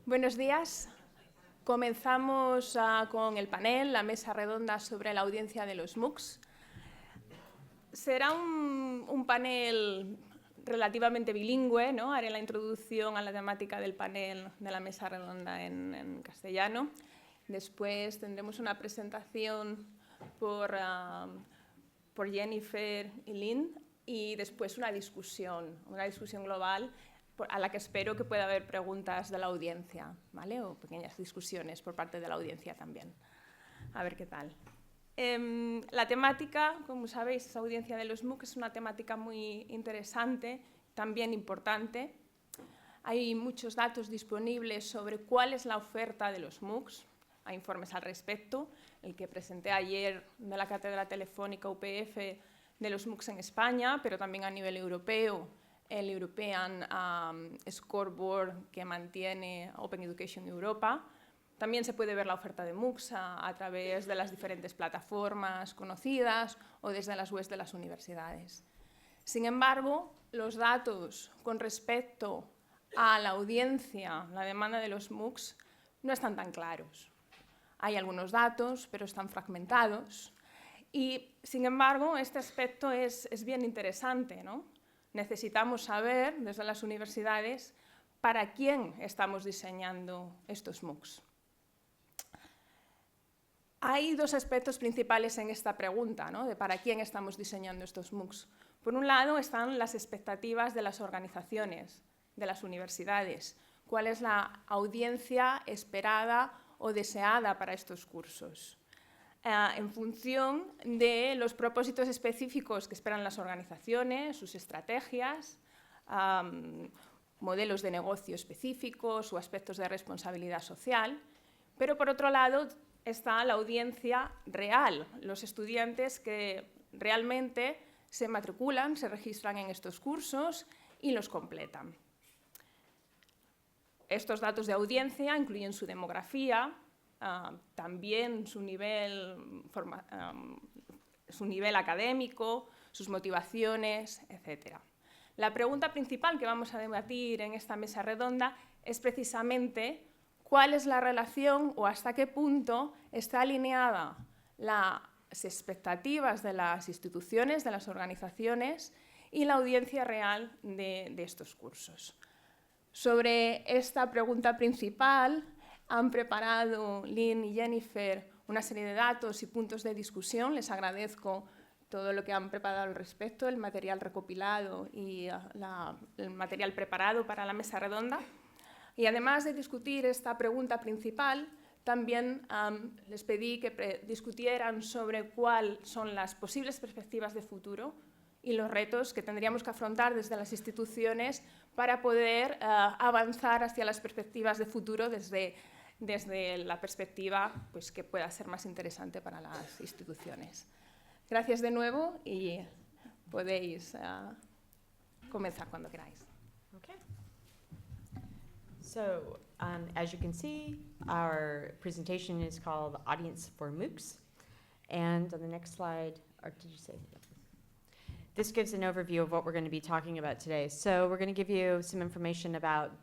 Buenos días. Comenzamos con el panel, la mesa redonda sobre la audiencia de los MOOCs. Será un panel relativamente bilingüe, ¿no? Haré la introducción a la temática del panel de la mesa redonda en castellano. Después tendremos una presentación por Jennifer y Lynn y después una discusión global a la que espero que pueda haber preguntas de la audiencia, ¿vale? O pequeñas discusiones por parte de la audiencia también. A ver qué tal. La temática, como sabéis, esa audiencia de los MOOCs es una temática muy interesante, también importante. Hay muchos datos disponibles sobre cuál es la oferta de los MOOCs. Hay informes al respecto. El que presenté ayer de la Cátedra Telefónica UPF de los MOOCs en España, pero también a nivel europeo, el European Scoreboard que mantiene Open Education Europa. También se puede ver la oferta de MOOCs a través de las diferentes plataformas conocidas o desde las webs de las universidades. Sin embargo, los datos con respecto a la audiencia, la demanda de los MOOCs, no están tan claros. Hay algunos datos, pero están fragmentados. Y, sin embargo, este aspecto es bien interesante, ¿no? Necesitamos saber, desde las universidades, para quién estamos diseñando estos MOOCs. Hay dos aspectos principales en esta pregunta, ¿no? De para quién estamos diseñando estos MOOCs. Por un lado están las expectativas de las organizaciones, de las universidades. ¿Cuál es la audiencia esperada o deseada para estos cursos? En función de los propósitos específicos que esperan las organizaciones, sus estrategias, modelos de negocio específicos o aspectos de responsabilidad social. Pero, por otro lado, está la audiencia real, los estudiantes que realmente se matriculan, se registran en estos cursos y los completan. Estos datos de audiencia incluyen su demografía, también su nivel académico, sus motivaciones, etc. La pregunta principal que vamos a debatir en esta mesa redonda es precisamente cuál es la relación o hasta qué punto está alineada las expectativas de las instituciones, de las organizaciones y la audiencia real de estos cursos. Sobre esta pregunta principal han preparado Lynn y Jennifer una serie de datos y puntos de discusión. Les agradezco todo lo que han preparado al respecto, el material recopilado y el material preparado para la mesa redonda. Y además de discutir esta pregunta principal, también les pedí que discutieran sobre cuáles son las posibles perspectivas de futuro y los retos que tendríamos que afrontar desde las instituciones para poder avanzar hacia las perspectivas de futuro desde la perspectiva pues, que pueda ser más interesante para las instituciones. Gracias de nuevo y podéis comenzar cuando queráis. Okay. So, as you can see, our presentation is called Audience for MOOCs. And on the next slide, or did you say? This gives an overview of what we're going to be talking about today. So we're going to give you some information about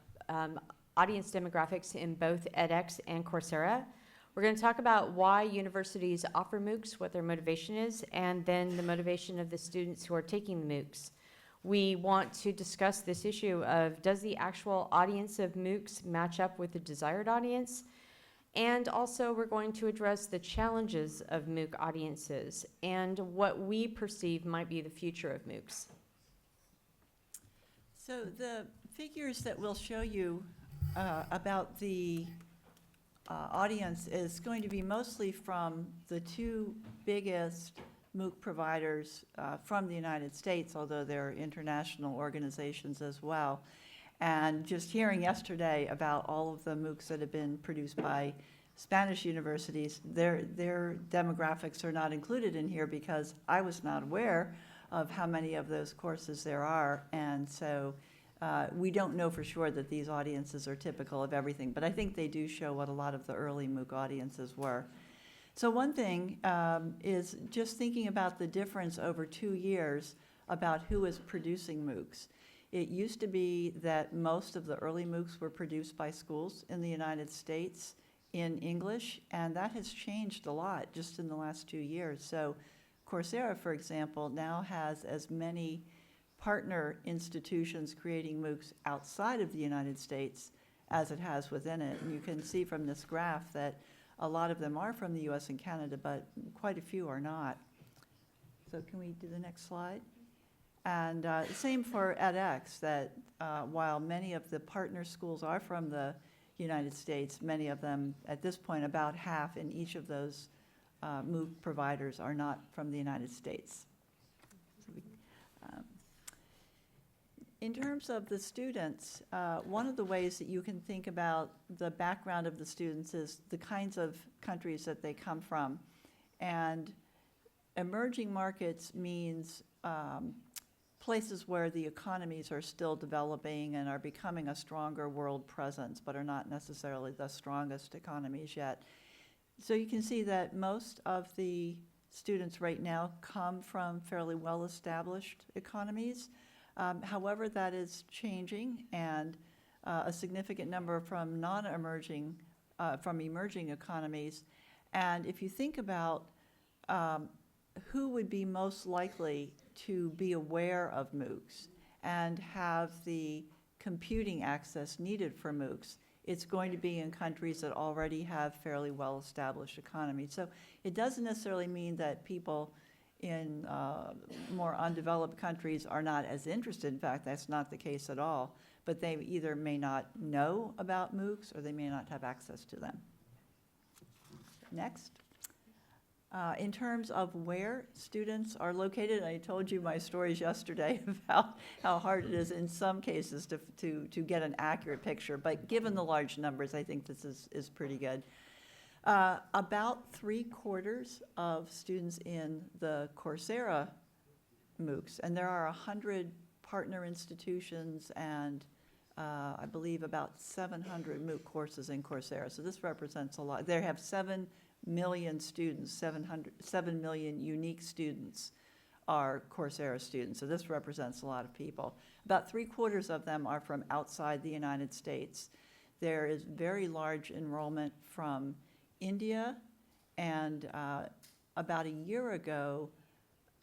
audience demographics in both edX and Coursera. We're going to talk about why universities offer MOOCs, what their motivation is, and then the motivation of the students who are taking the MOOCs. We want to discuss this issue of does the actual audience of MOOCs match up with the desired audience? And also we're going to address the challenges of MOOC audiences and what we perceive might be the future of MOOCs. So the figures that we'll show you about the audience is going to be mostly from the two biggest MOOC providers from the United States, although there are international organizations as well. And just hearing yesterday about all of the MOOCs that have been produced by Spanish universities, their demographics are not included in here because I was not aware of how many of those courses there are. And so we don't know for sure that these audiences are typical of everything, but I think they do show what a lot of the early MOOC audiences were. So one thing is just thinking about the difference over 2 years about who is producing MOOCs. It used to be that most of the early MOOCs were produced by schools in the United States in English, and that has changed a lot just in the last 2 years. So Coursera, for example, now has as many partner institutions creating MOOCs outside of the United States as it has within it. And you can see from this graph that a lot of them are from the US and Canada, but quite a few are not. So can we do the next slide? And same for edX, that while many of the partner schools are from the United States, many of them, at this point, about half in each of those MOOC providers are not from the United States. So in terms of the students, one of the ways that you can think about the background of the students is the kinds of countries that they come from. And emerging markets means places where the economies are still developing and are becoming a stronger world presence, but are not necessarily the strongest economies yet. So you can see that most of the students right now come from fairly well-established economies. However, that is changing, and a significant number from from emerging economies. And if you think about who would be most likely to be aware of MOOCs and have the computing access needed for MOOCs, it's going to be in countries that already have fairly well-established economies. So it doesn't necessarily mean that people in more undeveloped countries are not as interested. In fact, that's not the case at all. But they either may not know about MOOCs or they may not have access to them. Next. In terms of where students are located, I told you my stories yesterday about how hard it is in some cases to get an accurate picture, but given the large numbers, I think this is pretty good. About 3/4 of students in the Coursera MOOCs, and there are 100 partner institutions and I believe about 700 MOOC courses in Coursera, so this represents a lot. They have 7 million students, 7 million unique students are Coursera students. So this represents a lot of people. About 3/4 of them are from outside the United States. There is very large enrollment from India, and about a year ago,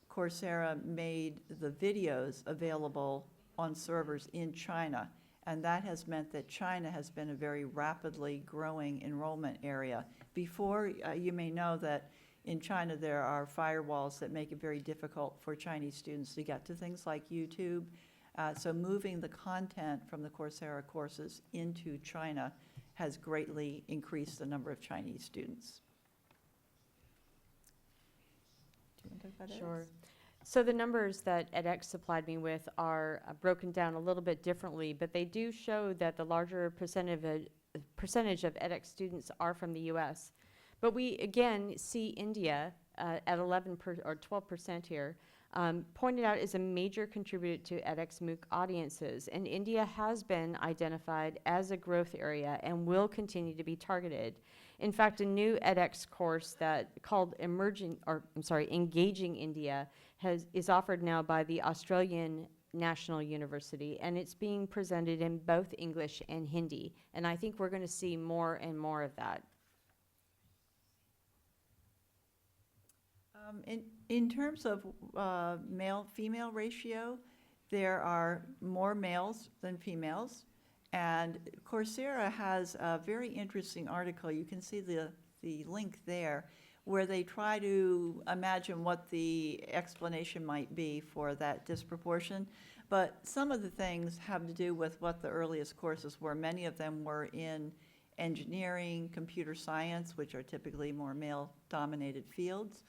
Coursera made the videos available on servers in China. And that has meant that China has been a very rapidly growing enrollment area. Before, you may know that in China there are firewalls that make it very difficult for Chinese students to get to things like YouTube. So moving the content from the Coursera courses into China has greatly increased the number of Chinese students. Do you want to talk about Sure. edX? So the numbers that edX supplied me with are broken down a little bit differently, but they do show that the larger percentage of edX students are from the US. But we, again, see India at 12% here, pointed out as a major contributor to edX MOOC audiences. And India has been identified as a growth area and will continue to be targeted. In fact, a new edX course called Engaging India is offered now by the Australian National University, and it's being presented in both English and Hindi. And I think we're going to see more and more of that. In terms of male-female ratio, there are more males than females. And Coursera has a very interesting article. You can see the link there, where they try to imagine what the explanation might be for that disproportion. But some of the things have to do with what the earliest courses were. Many of them were in engineering, computer science, which are typically more male-dominated fields.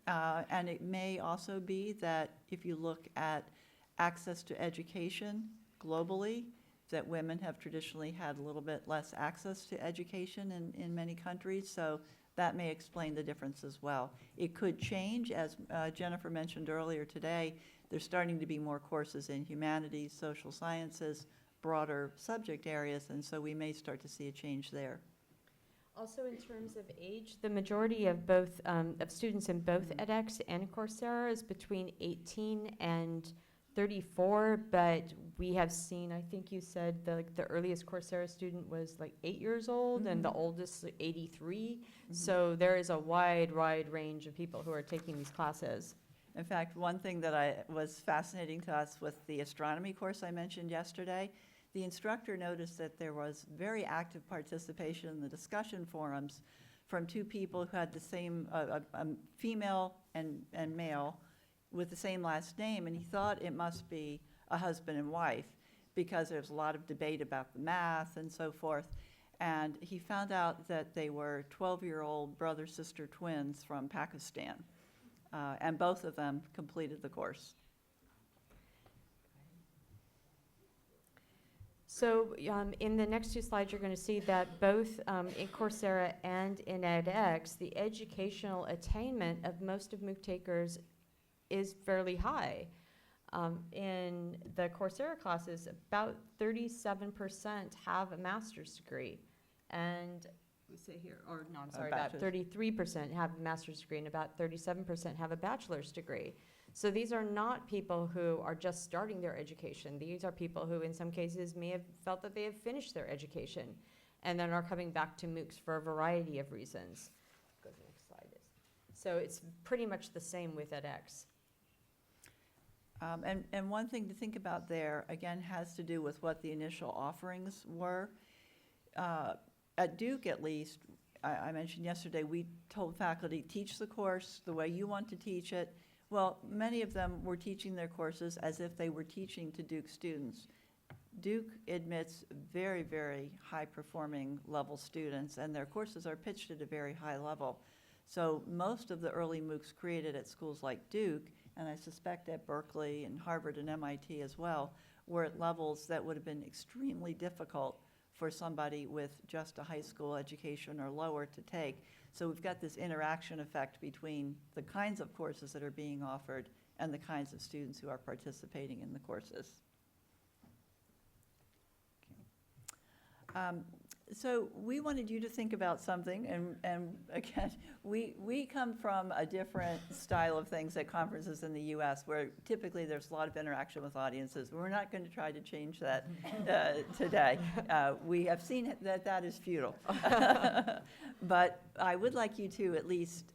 And it may also be that if you look at access to education globally, that women have traditionally had a little bit less access to education in many countries. So that may explain the difference as well. It could change, as Jennifer mentioned earlier today. There's starting to be more courses in humanities, social sciences, broader subject areas, and so we may start to see a change there. Also, in terms of age, the majority of both of students in both edX and Coursera is between 18 and 34, but we have seen, I think you said the earliest Coursera student was like 8 years old and the oldest 83. So there is a wide range of people who are taking these classes. In fact, one thing that was fascinating to us with the astronomy course I mentioned yesterday, the instructor noticed that there was very active participation in the discussion forums from two people who had the same, a female and male with the same last name, and he thought it must be a husband and wife because there's a lot of debate about the math and so forth. And he found out that they were 12-year-old brother-sister twins from Pakistan, and both of them completed the course. So in the next 2 slides, you're going to see that both in Coursera and in edX, the educational attainment of most of MOOC takers is fairly high. In the Coursera classes, about 37% have a master's degree. And we say here, or no, I'm sorry, about 33% have a master's degree and about 37% have a bachelor's degree. So these are not people who are just starting their education. These are people who in some cases may have felt that they have finished their education and then are coming back to MOOCs for a variety of reasons. Go to the next slide. So it's pretty much the same with edX. And one thing to think about there, again, has to do with what the initial offerings were. At Duke, at least, I mentioned yesterday, we told faculty, teach the course the way you want to teach it. Well, many of them were teaching their courses as if they were teaching to Duke students. Duke admits very, very high-performing level students, and their courses are pitched at a very high level. So most of the early MOOCs created at schools like Duke, and I suspect at Berkeley and Harvard and MIT as well, were at levels that would have been extremely difficult for somebody with just a high school education or lower to take. So we've got this interaction effect between the kinds of courses that are being offered and the kinds of students who are participating in the courses. Okay. So we wanted you to think about something, and again, we come from a different style of things at conferences in the US where typically there's a lot of interaction with audiences. We're not going to try to change that today. We have seen that is futile. But I would like you to at least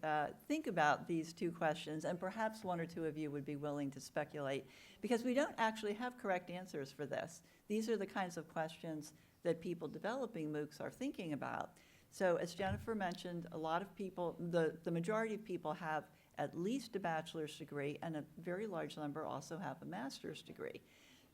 think about these 2 questions, and perhaps 1 or 2 of you would be willing to speculate, because we don't actually have correct answers for this. These are the kinds of questions that people developing MOOCs are thinking about. So as Jennifer mentioned, a lot of people, the majority of people have at least a bachelor's degree, and a very large number also have a master's degree.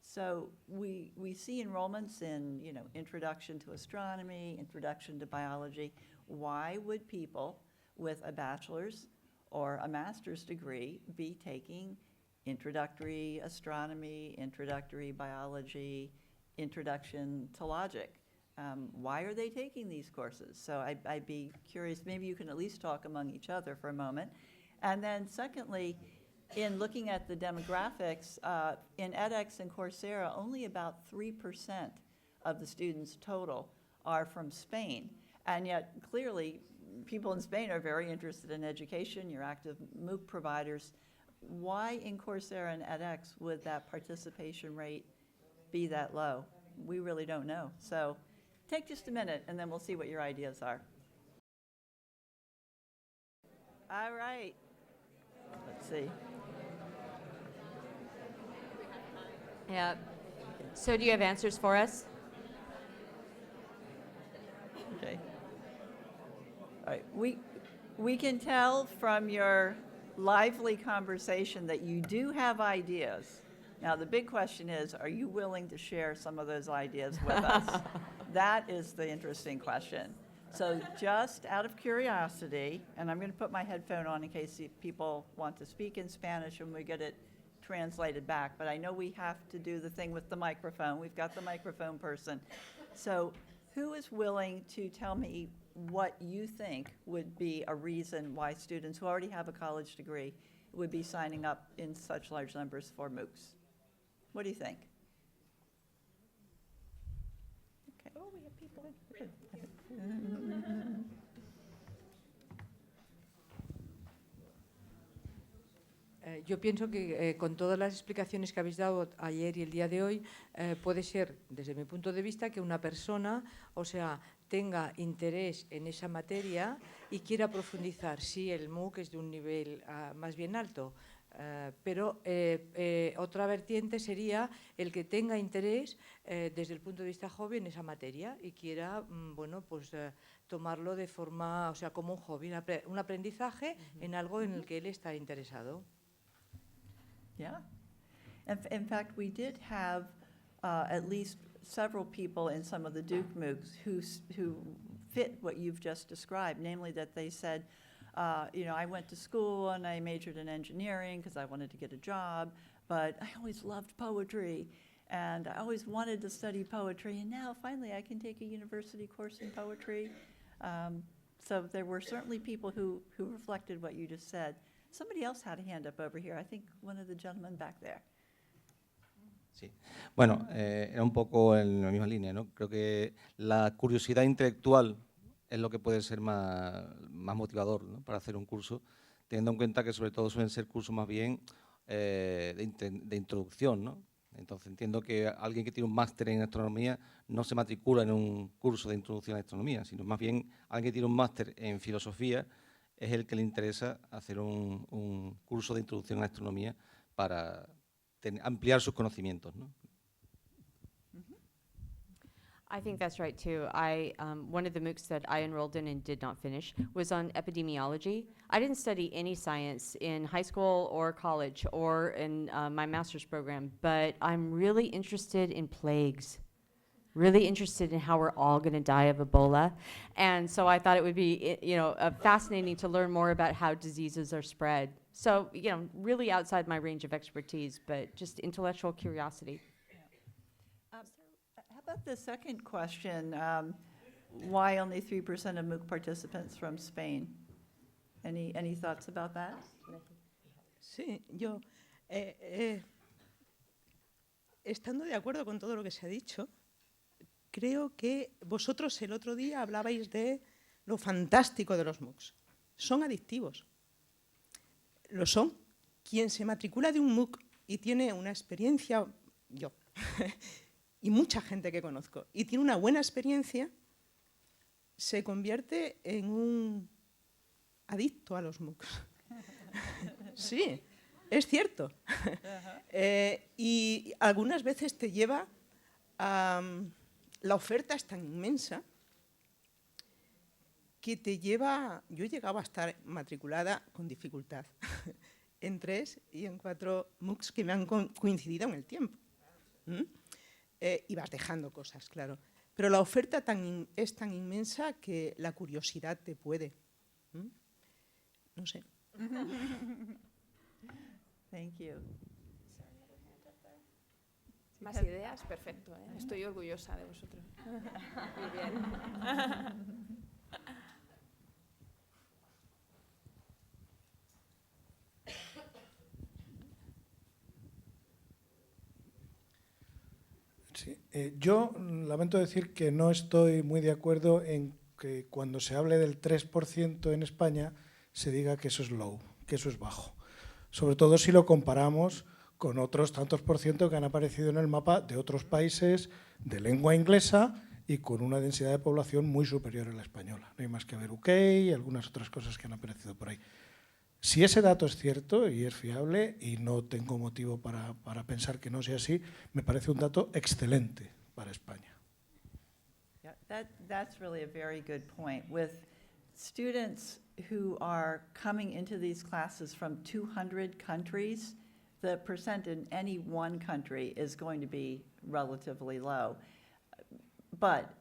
So we see enrollments in, introduction to astronomy, introduction to biology. Why would people with a bachelor's or a master's degree be taking introductory astronomy, introductory biology, introduction to logic? Why are they taking these courses? So I'd be curious, maybe you can at least talk among each other for a moment. And then secondly, in looking at the demographics, in edX and Coursera, only about 3% of the students total are from Spain. And yet, clearly, people in Spain are very interested in education. You're active MOOC providers. Why in Coursera and edX would that participation rate be that low? We really don't know. So take just a minute, and then we'll see what your ideas are. All right. Let's see. Yeah. So do you have answers for us? Okay. All right. We can tell from your lively conversation that you do have ideas. Now, the big question is, are you willing to share some of those ideas with us? That is the interesting question. So just out of curiosity, and I'm going to put my headphone on in case people want to speak in Spanish when we get it translated back, but I know we have to do the thing with the microphone. We've got the microphone person. So who is willing to tell me what you think would be a reason why students who already have a college degree would be signing up in such large numbers for MOOCs? What do you think? Okay. Oh, we have people. Yo pienso que con todas las explicaciones que habéis dado ayer y el día de hoy, puede ser, desde mi punto de vista, que una persona, o sea, tenga interés en esa materia y quiera profundizar. Sí, el MOOC es de un nivel más bien alto, pero otra vertiente sería el que tenga interés desde el punto de vista hobby en esa materia y quiera, bueno, pues tomarlo de forma, o sea, como un hobby, un aprendizaje en algo en el que él está interesado. Yeah. In fact, we did have at least several people in some of the Duke MOOCs who fit what you've just described, namely that they said, you know, I went to school and I majored in engineering because I wanted to get a job, but I always loved poetry and I always wanted to study poetry, and now finally I can take a university course in poetry. So there were certainly people who reflected what you just said. Somebody else had a hand up over here. I think one of the gentlemen back there. Sí. Bueno, era un poco en la misma línea, ¿no? Creo que la curiosidad intelectual es lo que puede ser más motivador, ¿no?, para hacer un curso, teniendo en cuenta que sobre todo suelen ser cursos más bien de introducción, ¿no? Entonces entiendo que alguien que tiene un máster en astronomía no se matricula en un curso de introducción a la astronomía, sino más bien alguien que tiene un máster en filosofía es el que le interesa hacer un curso de introducción a la astronomía para ampliar sus conocimientos, ¿no? I think that's right too. One of the MOOCs that I enrolled in and did not finish was on epidemiology. I didn't study any science in high school or college or in my master's program, but I'm really interested in plagues. Really interested in how we're all going to die of Ebola. And so I thought it would be, you know, fascinating to learn more about how diseases are spread. So, you know, really outside my range of expertise, but just intellectual curiosity. How about the second question? Why only 3% of MOOC participants from Spain? Any thoughts about that? Sí, yo, estando de acuerdo con todo lo que se ha dicho, creo que vosotros el otro día hablabais de lo fantástico de los MOOCs. Son adictivos. Lo son. Quien se matricula de un MOOC y tiene una experiencia, yo, y mucha gente que conozco, y tiene una buena experiencia, se convierte en un adicto a los MOOCs. Sí, es cierto. Y algunas veces te lleva a... La oferta es tan inmensa que te lleva... Yo he llegado a estar matriculada con dificultad en 3 y en 4 MOOCs que me han coincidido en el tiempo. Y vas dejando cosas, claro. Pero la oferta es tan inmensa que la curiosidad te puede. No sé. Thank you. Más ideas, perfecto, ¿eh? Estoy orgullosa de vosotros. Muy bien. Sí, yo lamento decir que no estoy muy de acuerdo en que cuando se hable del 3% en España se diga que eso es low, que eso es bajo. Sobre todo si lo comparamos con otros tantos por ciento que han aparecido en el mapa de otros países de lengua inglesa y con una densidad de población muy superior a la española. No hay más que ver UK y algunas otras cosas que han aparecido por ahí. Si ese dato es cierto y es fiable, y no tengo motivo para pensar que no sea así, me parece un dato excelente para España. Yeah, that's really a very good point. With students who are coming into these classes from 200 countries, the percent in any one country is going to be relatively low. But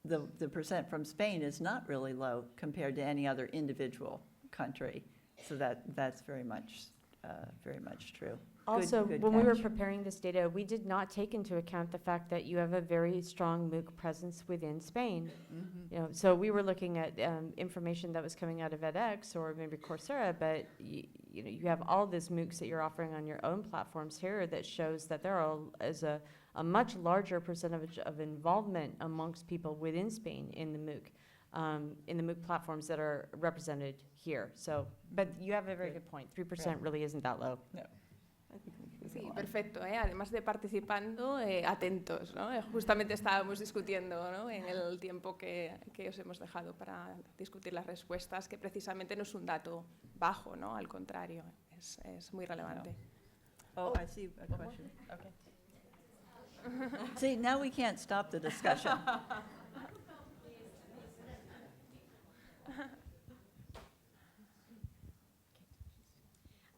the percent from Spain is not really low compared to any other individual country. So that's very much true. Also, Good when we were catch. preparing this data, we did not take into account the fact that you have a very strong MOOC presence within Spain. You know, so we were looking at information that was coming out of edX or maybe Coursera, but you know, you have all these MOOCs that you're offering on your own platforms here that shows that there is a much larger percentage of involvement amongst people within Spain in the MOOC. in the MOOC platforms that are represented here. So, but you have a very good point. 3% really isn't that low. No. Sí, perfecto. Además de participando, atentos, ¿no? Justamente estábamos discutiendo, ¿no? En el tiempo que os hemos dejado para discutir las respuestas, que precisamente no es un dato bajo, ¿no? Al contrario, es muy relevante. Oh, I see a question. Okay. See, now we can't stop the discussion.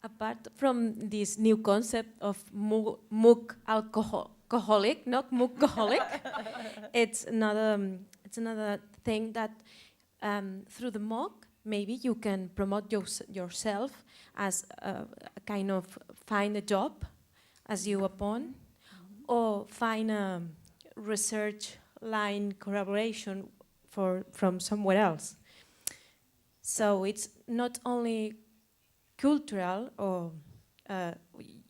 Apart from this new concept of MOOC alcoholic, not MOOCaholic, it's another thing that through the MOOC, maybe you can promote yourself as a kind of find a job as you upon, or find a research line collaboration from somewhere else. So it's not only cultural, or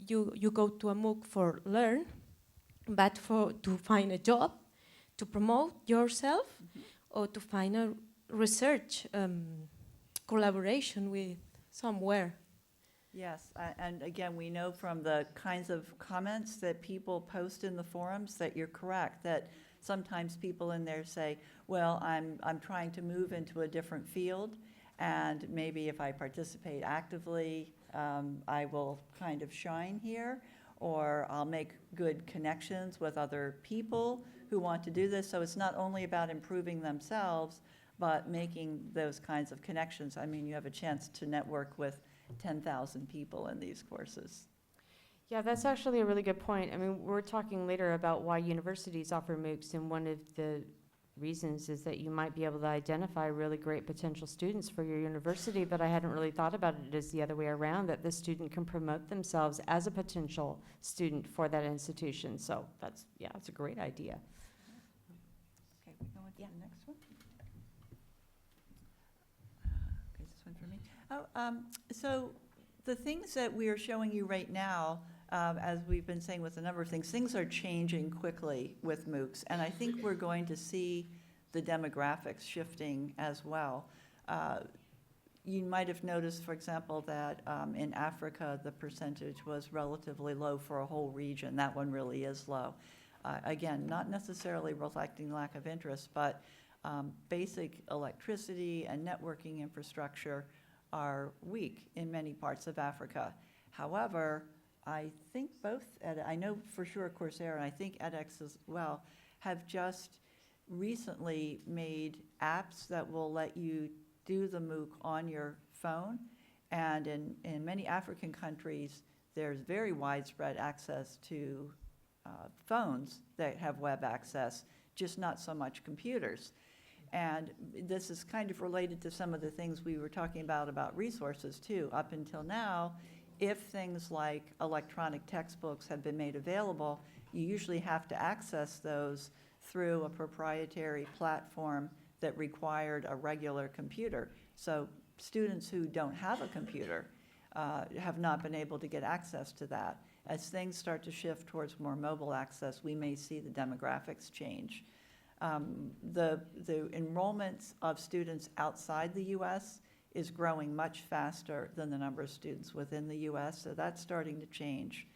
you go to a MOOC for learn, but to find a job, to promote yourself, or to find a research collaboration with somewhere. Yes, and again, we know from the kinds of comments that people post in the forums that you're correct, that sometimes people in there say, well, I'm trying to move into a different field, and maybe if I participate actively, I will kind of shine here, or I'll make good connections with other people who want to do this. So it's not only about improving themselves, but making those kinds of connections. I mean, you have a chance to network with 10,000 people in these courses. Yeah, that's actually a really good point. I mean, we're talking later about why universities offer MOOCs, and one of the reasons is that you might be able to identify really great potential students for your university, but I hadn't really thought about it as the other way around, that the student can promote themselves as a potential student for that institution. So that's a great idea. Okay, we go on to the next one. Okay, is this one for me? So the things that we are showing you right now, as we've been saying with a number of things are changing quickly with MOOCs, and I think we're going to see the demographics shifting as well. You might have noticed, for example, that in Africa, the percentage was relatively low for a whole region. That one really is low. Again, not necessarily reflecting lack of interest, but basic electricity and networking infrastructure are weak in many parts of Africa. However, I think I know for sure Coursera, and I think edX as well, have just recently made apps that will let you do the MOOC on your phone. And in many African countries, there's very widespread access to phones that have web access, just not so much computers. And this is kind of related to some of the things we were talking about resources too. Up until now, if things like electronic textbooks have been made available, you usually have to access those through a proprietary platform that required a regular computer. So students who don't have a computer have not been able to get access to that. As things start to shift towards more mobile access, we may see the demographics change. The enrollments of students outside the U.S. is growing much faster than the number of students within the U.S., so that's starting to change.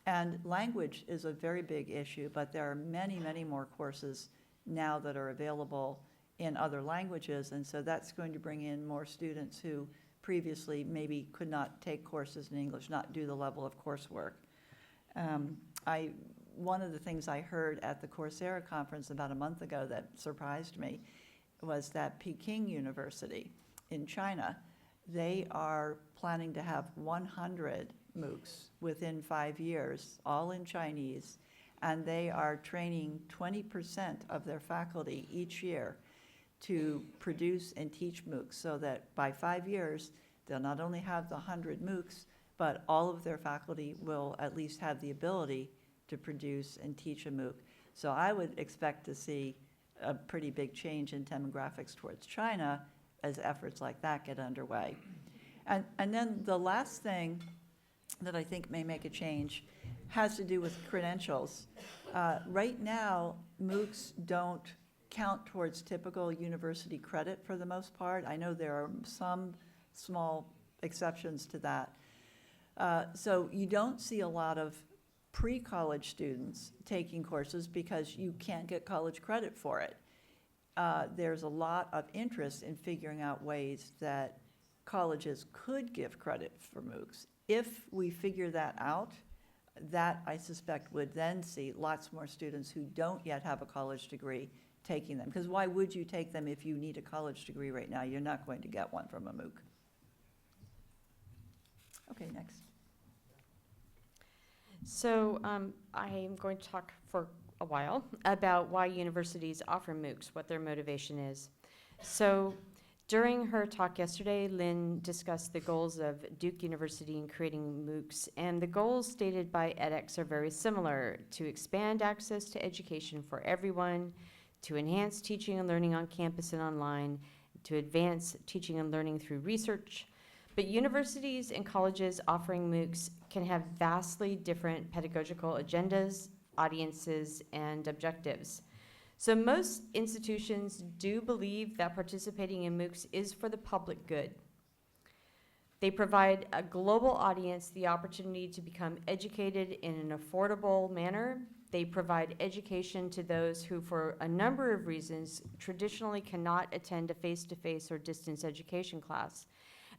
And language is a very big issue, but there are many, many more courses now that are available in other languages, and so that's going to bring in more students who previously maybe could not take courses in English, not do the level of coursework. One of the things I heard at the Coursera conference about a month ago that surprised me was that Peking University in China, they are planning to have 100 MOOCs within 5 years, all in Chinese, and they are training 20% of their faculty each year to produce and teach MOOCs, so that by 5 years, they'll not only have the 100 MOOCs, but all of their faculty will at least have the ability to produce and teach a MOOC. So I would expect to see a pretty big change in demographics towards China as efforts like that get underway. And then the last thing that I think may make a change has to do with credentials. Right now, MOOCs don't count towards typical university credit for the most part. I know there are some small exceptions to that. So you don't see a lot of pre-college students taking courses because you can't get college credit for it. There's a lot of interest in figuring out ways that colleges could give credit for MOOCs. If we figure that out, that I suspect would then see lots more students who don't yet have a college degree taking them. Because why would you take them if you need a college degree right now? You're not going to get one from a MOOC. Okay, next. So I am going to talk for a while about why universities offer MOOCs, what their motivation is. So during her talk yesterday, Lynn discussed the goals of Duke University in creating MOOCs, and the goals stated by edX are very similar: to expand access to education for everyone, to enhance teaching and learning on campus and online, to advance teaching and learning through research. But universities and colleges offering MOOCs can have vastly different pedagogical agendas, audiences, and objectives. So most institutions do believe that participating in MOOCs is for the public good. They provide a global audience the opportunity to become educated in an affordable manner. They provide education to those who, for a number of reasons, traditionally cannot attend a face-to-face or distance education class.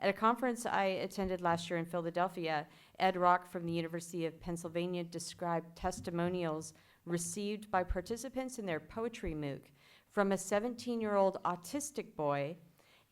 At a conference I attended last year in Philadelphia, Ed Rock from the University of Pennsylvania described testimonials received by participants in their poetry MOOC from a 17-year-old autistic boy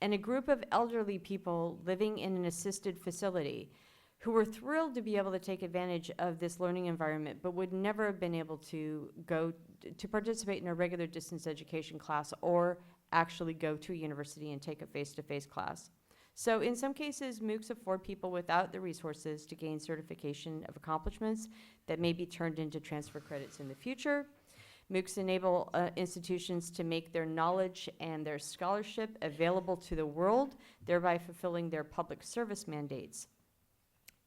and a group of elderly people living in an assisted facility who were thrilled to be able to take advantage of this learning environment, but would never have been able to go to participate in a regular distance education class or actually go to a university and take a face-to-face class. So in some cases, MOOCs afford people without the resources to gain certification of accomplishments that may be turned into transfer credits in the future. MOOCs enable institutions to make their knowledge and their scholarship available to the world, thereby fulfilling their public service mandates.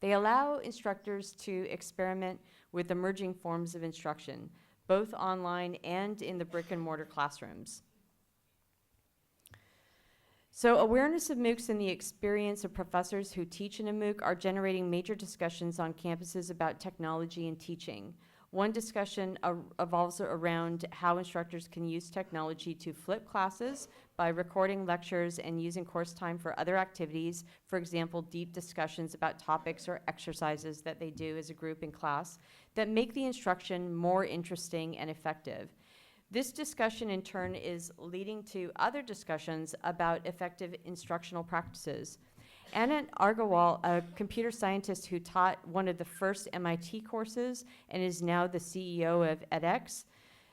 They allow instructors to experiment with emerging forms of instruction, both online and in the brick and mortar classrooms. So awareness of MOOCs and the experience of professors who teach in a MOOC are generating major discussions on campuses about technology and teaching. One discussion evolves around how instructors can use technology to flip classes by recording lectures and using course time for other activities, for example, deep discussions about topics or exercises that they do as a group in class that make the instruction more interesting and effective. This discussion, in turn, is leading to other discussions about effective instructional practices. Anant Agarwal, a computer scientist who taught one of the first MIT courses and is now the CEO of edX,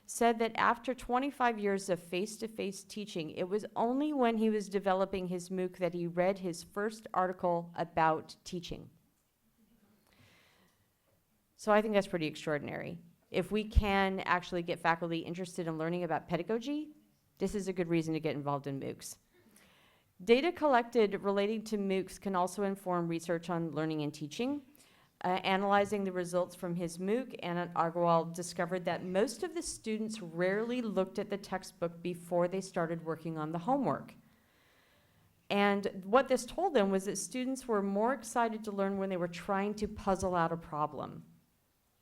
said that after 25 years of face-to-face teaching, it was only when he was developing his MOOC that he read his first article about teaching. So I think that's pretty extraordinary. If we can actually get faculty interested in learning about pedagogy, this is a good reason to get involved in MOOCs. Data collected relating to MOOCs can also inform research on learning and teaching. Analyzing the results from his MOOC, Anant Agarwal discovered that most of the students rarely looked at the textbook before they started working on the homework. And what this told them was that students were more excited to learn when they were trying to puzzle out a problem.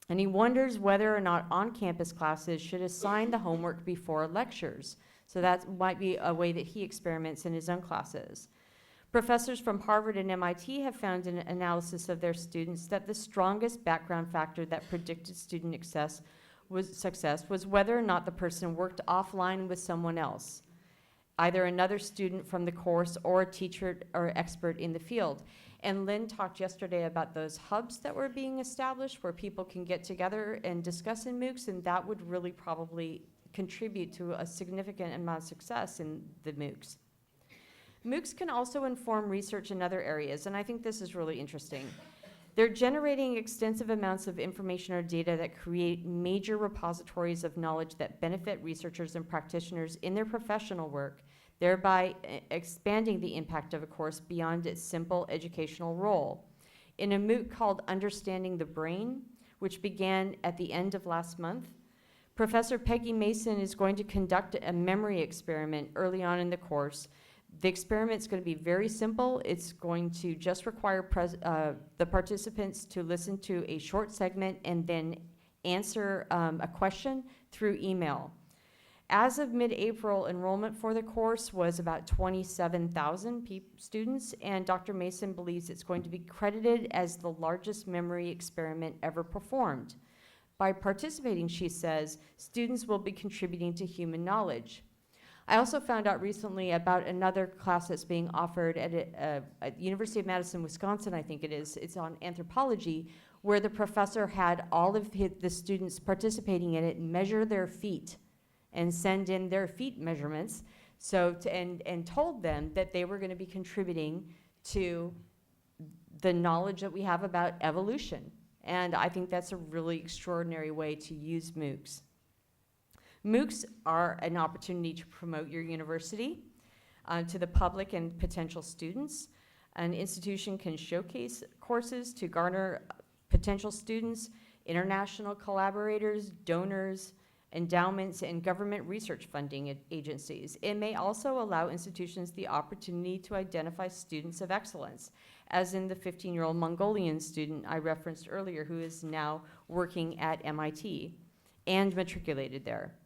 And he wonders whether or not on-campus classes should assign the homework before lectures. So that might be a way that he experiments in his own classes. Professors from Harvard and MIT have found in an analysis of their students that the strongest background factor that predicted student success was whether or not the person worked offline with someone else, either another student from the course or a teacher or expert in the field. And Lynn talked yesterday about those hubs that were being established where people can get together and discuss in MOOCs, and that would really probably contribute to a significant amount of success in the MOOCs. MOOCs can also inform research in other areas, and I think this is really interesting. They're generating extensive amounts of information or data that create major repositories of knowledge that benefit researchers and practitioners in their professional work, thereby expanding the impact of a course beyond its simple educational role. In a MOOC called Understanding the Brain, which began at the end of last month, Professor Peggy Mason is going to conduct a memory experiment early on in the course. The experiment's going to be very simple. It's going to just require the participants to listen to a short segment and then answer a question through email. As of mid-April, enrollment for the course was about 27,000 students, and Dr. Mason believes it's going to be credited as the largest memory experiment ever performed. By participating, she says, students will be contributing to human knowledge. I also found out recently about another class that's being offered at University of Madison, Wisconsin, I think it is. It's on anthropology, where the professor had all of the students participating in it measure their feet and send in their feet measurements, and told them that they were going to be contributing to the knowledge that we have about evolution. And I think that's a really extraordinary way to use MOOCs. MOOCs are an opportunity to promote your university to the public and potential students. An institution can showcase courses to garner potential students, international collaborators, donors, endowments, and government research funding agencies. It may also allow institutions the opportunity to identify students of excellence, as in the 15-year-old Mongolian student I referenced earlier, who is now working at MIT and matriculated there.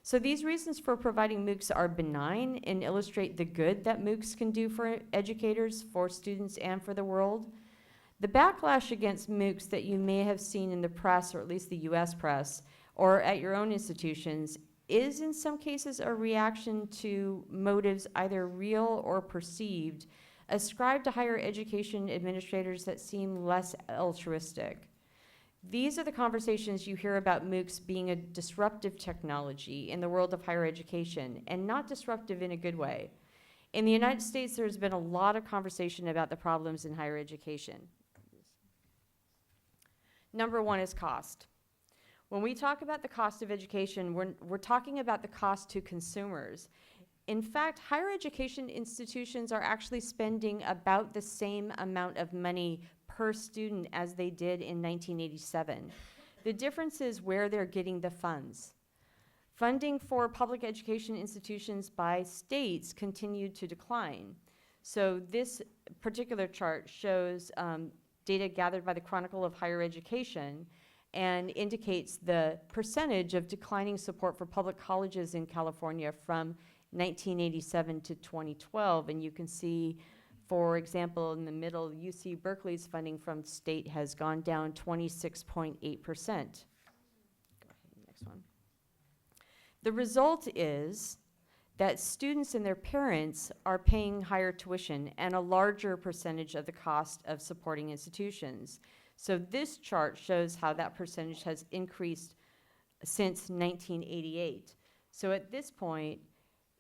So these reasons for providing MOOCs are benign and illustrate the good that MOOCs can do for educators, for students, and for the world. The backlash against MOOCs that you may have seen in the press, or at least the US press, or at your own institutions, is in some cases a reaction to motives either real or perceived, ascribed to higher education administrators that seem less altruistic. These are the conversations you hear about MOOCs being a disruptive technology in the world of higher education, and not disruptive in a good way. In the United States, there's been a lot of conversation about the problems in higher education. Number one is cost. When we talk about the cost of education, we're talking about the cost to consumers. In fact, higher education institutions are actually spending about the same amount of money per student as they did in 1987. The difference is where they're getting the funds. Funding for public education institutions by states continued to decline. So this particular chart shows data gathered by the Chronicle of Higher Education and indicates the percentage of declining support for public colleges in California from 1987 to 2012. And you can see, for example, in the middle, UC Berkeley's funding from state has gone down 26.8%. Next one. The result is that students and their parents are paying higher tuition and a larger percentage of the cost of supporting institutions. So this chart shows how that percentage has increased since 1988. So at this point,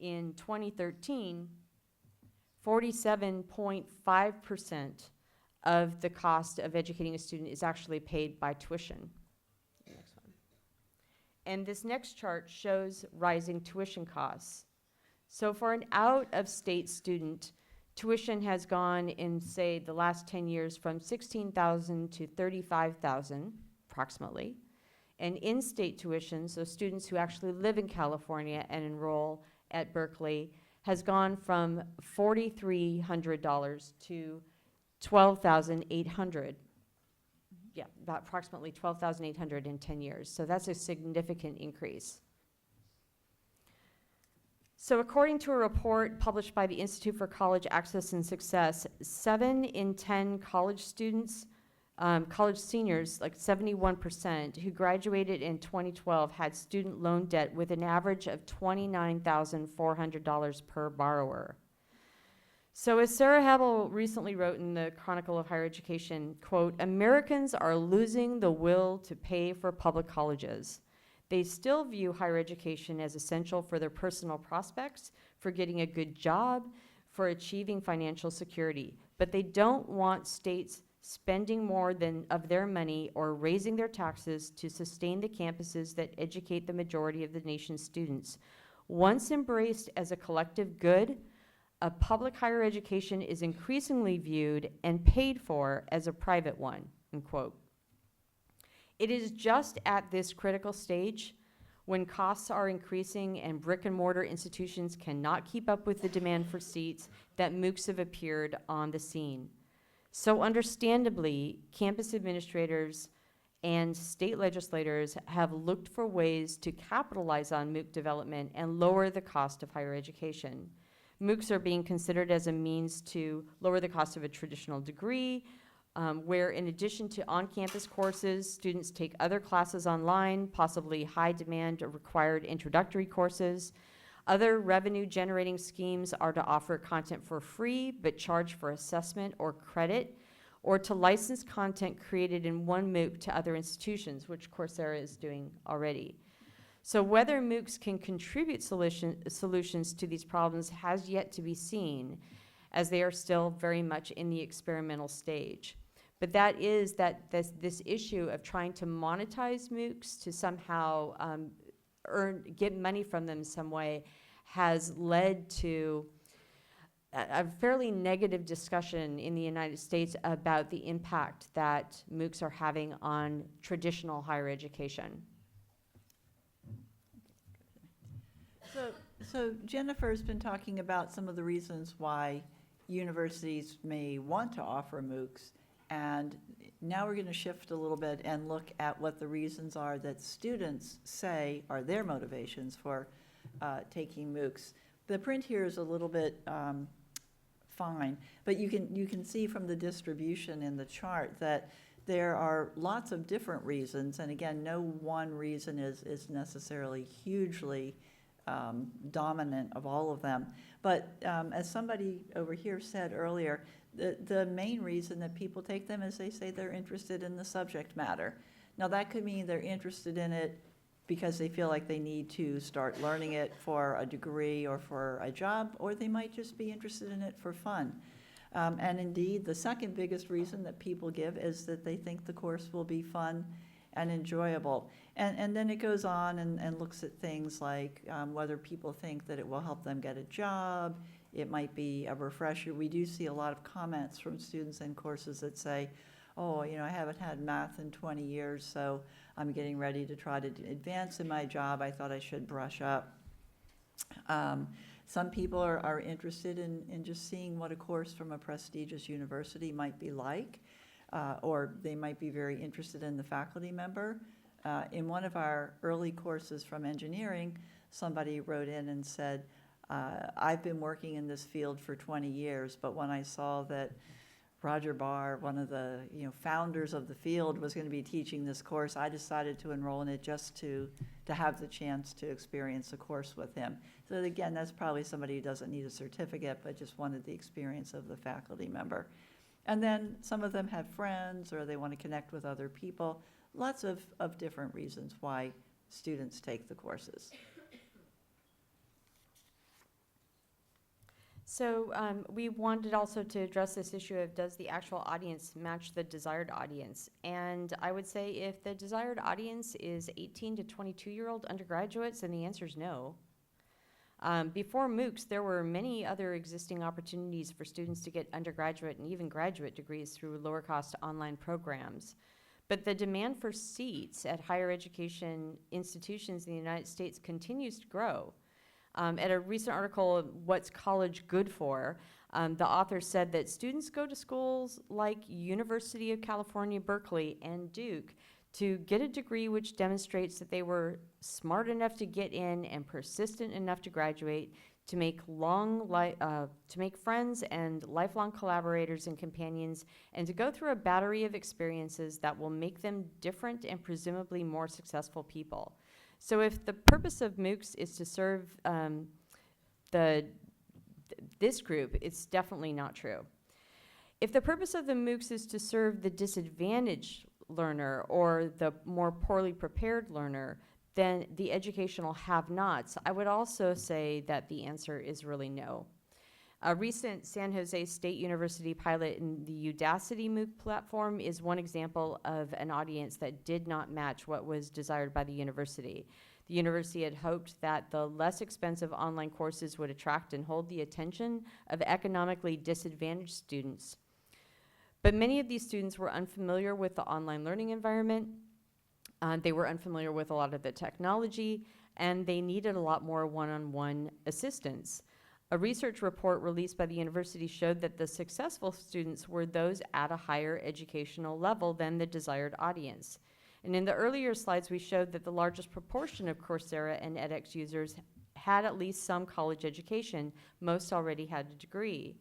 in 2013, 47.5% of the cost of educating a student is actually paid by tuition. Next one. And this next chart shows rising tuition costs. So for an out-of-state student, tuition has gone in, say, the last 10 years from $16,000 to $35,000, approximately. And in-state tuition, so students who actually live in California and enroll at Berkeley, has gone from $4,300 to $12,800. Yeah, about approximately $12,800 in 10 years. So that's a significant increase. So according to a report published by the Institute for College Access and Success, 7 in 10 college students, college seniors, like 71%, who graduated in 2012 had student loan debt with an average of $29,400 per borrower. So as Sarah Habel recently wrote in the Chronicle of Higher Education, quote, "Americans are losing the will to pay for public colleges. They still view higher education as essential for their personal prospects, for getting a good job, for achieving financial security. But they don't want states spending more of their money or raising their taxes to sustain the campuses that educate the majority of the nation's students. Once embraced as a collective good, a public higher education is increasingly viewed and paid for as a private one," unquote. It is just at this critical stage When costs are increasing and brick and mortar institutions cannot keep up with the demand for seats, that MOOCs have appeared on the scene. So understandably, campus administrators and state legislators have looked for ways to capitalize on MOOC development and lower the cost of higher education. MOOCs are being considered as a means to lower the cost of a traditional degree, where in addition to on-campus courses, students take other classes online, possibly high-demand or required introductory courses. Other revenue-generating schemes are to offer content for free, but charge for assessment or credit, or to license content created in one MOOC to other institutions, which Coursera is doing already. So whether MOOCs can contribute solutions to these problems has yet to be seen, as they are still very much in the experimental stage. But that is that this issue of trying to monetize MOOCs to somehow get money from them in some way has led to a fairly negative discussion in the United States about the impact that MOOCs are having on traditional higher education. So Jennifer's been talking about some of the reasons why universities may want to offer MOOCs, and now we're going to shift a little bit and look at what the reasons are that students say are their motivations for taking MOOCs. The print here is a little bit fine, but you can see from the distribution in the chart that there are lots of different reasons, and again, no one reason is necessarily hugely dominant of all of them. But as somebody over here said earlier, the main reason that people take them is they say they're interested in the subject matter. Now that could mean they're interested in it because they feel like they need to start learning it for a degree or for a job, or they might just be interested in it for fun. And indeed, the second biggest reason that people give is that they think the course will be fun and enjoyable. And then it goes on and looks at things like whether people think that it will help them get a job. It might be a refresher. We do see a lot of comments from students in courses that say, oh, you know, I haven't had math in 20 years, so I'm getting ready to try to advance in my job. I thought I should brush up. Some people are interested in just seeing what a course from a prestigious university might be like, or they might be very interested in the faculty member. In one of our early courses from engineering, somebody wrote in and said, I've been working in this field for 20 years, but when I saw that Roger Barr, one of the founders of the field, was going to be teaching this course, I decided to enroll in it just to have the chance to experience the course with him. So again, that's probably somebody who doesn't need a certificate, but just wanted the experience of the faculty member. And then some of them have friends, or they want to connect with other people. Lots of different reasons why students take the courses. So we wanted also to address this issue of, does the actual audience match the desired audience? And I would say if the desired audience is 18 to 22-year-old undergraduates, then the answer is no. Before MOOCs, there were many other existing opportunities for students to get undergraduate and even graduate degrees through lower-cost online programs. But the demand for seats at higher education institutions in the United States continues to grow. At a recent article, What's College Good For?, the author said that students go to schools like University of California, Berkeley, and Duke to get a degree which demonstrates that they were smart enough to get in and persistent enough to graduate, to make friends and lifelong collaborators and companions, and to go through a battery of experiences that will make them different and presumably more successful people. So if the purpose of MOOCs is to serve this group, it's definitely not true. If the purpose of the MOOCs is to serve the disadvantaged learner or the more poorly prepared learner, then the educational have-nots, I would also say that the answer is really no. A recent San Jose State University pilot in the Udacity MOOC platform is one example of an audience that did not match what was desired by the university. The university had hoped that the less expensive online courses would attract and hold the attention of economically disadvantaged students. But many of these students were unfamiliar with the online learning environment. They were unfamiliar with a lot of the technology, and they needed a lot more one-on-one assistance. A research report released by the university showed that the successful students were those at a higher educational level than the desired audience. And in the earlier slides, we showed that the largest proportion of Coursera and edX users had at least some college education. Most already had a degree.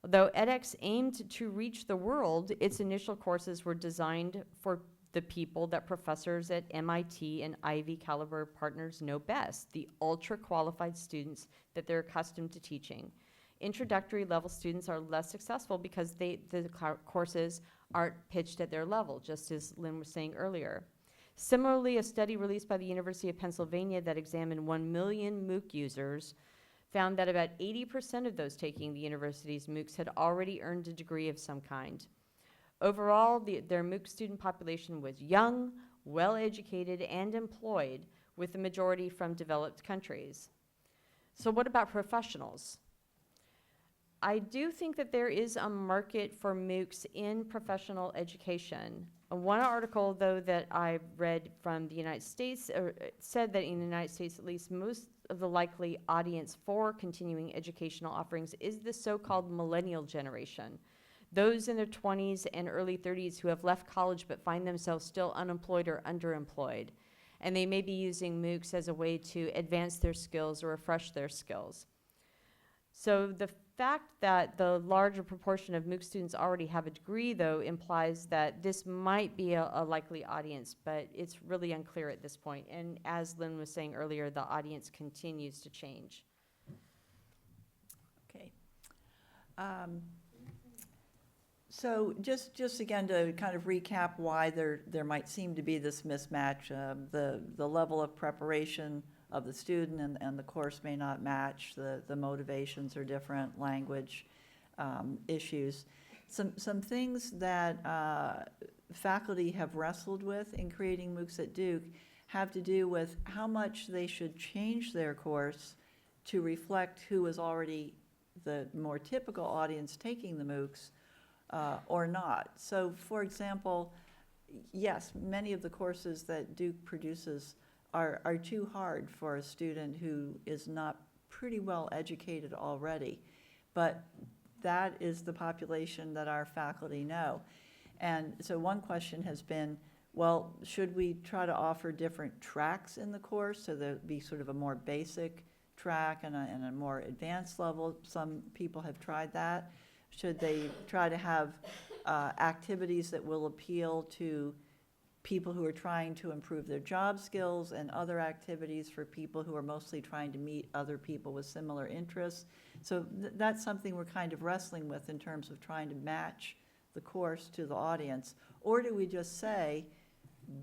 Though edX aimed to reach the world, its initial courses were designed for the people that professors at MIT and Ivy caliber partners know best, the ultra-qualified students that they're accustomed to teaching. Introductory level students are less successful because the courses aren't pitched at their level, just as Lynn was saying earlier. Similarly, a study released by the University of Pennsylvania that examined 1 million MOOC users found that about 80% of those taking the university's MOOCs had already earned a degree of some kind. Overall, their MOOC student population was young, well-educated, and employed, with the majority from developed countries. So what about professionals? I do think that there is a market for MOOCs in professional education. One article, though, that I read from the United States said that in the United States, at least, most of the likely audience for continuing educational offerings is the so-called millennial generation. Those in their 20s and early 30s who have left college but find themselves still unemployed or underemployed. And they may be using MOOCs as a way to advance their skills or refresh their skills. So the fact that the larger proportion of MOOC students already have a degree, though, implies that this might be a likely audience, but it's really unclear at this point. And as Lynn was saying earlier, the audience continues to change. Okay. So just again to kind of recap why there might seem to be this mismatch, the level of preparation of the student and the course may not match, the motivations are different, language issues. Some things that faculty have wrestled with in creating MOOCs at Duke have to do with how much they should change their course to reflect who is already the more typical audience taking the MOOCs or not. So for example, yes, many of the courses that Duke produces are too hard for a student who is not pretty well educated already. But that is the population that our faculty know. And so one question has been, well, should we try to offer different tracks in the course so there'd be sort of a more basic track and a more advanced level? Some people have tried that. Should they try to have activities that will appeal to people who are trying to improve their job skills and other activities for people who are mostly trying to meet other people with similar interests? So that's something we're kind of wrestling with in terms of trying to match the course to the audience. Or do we just say,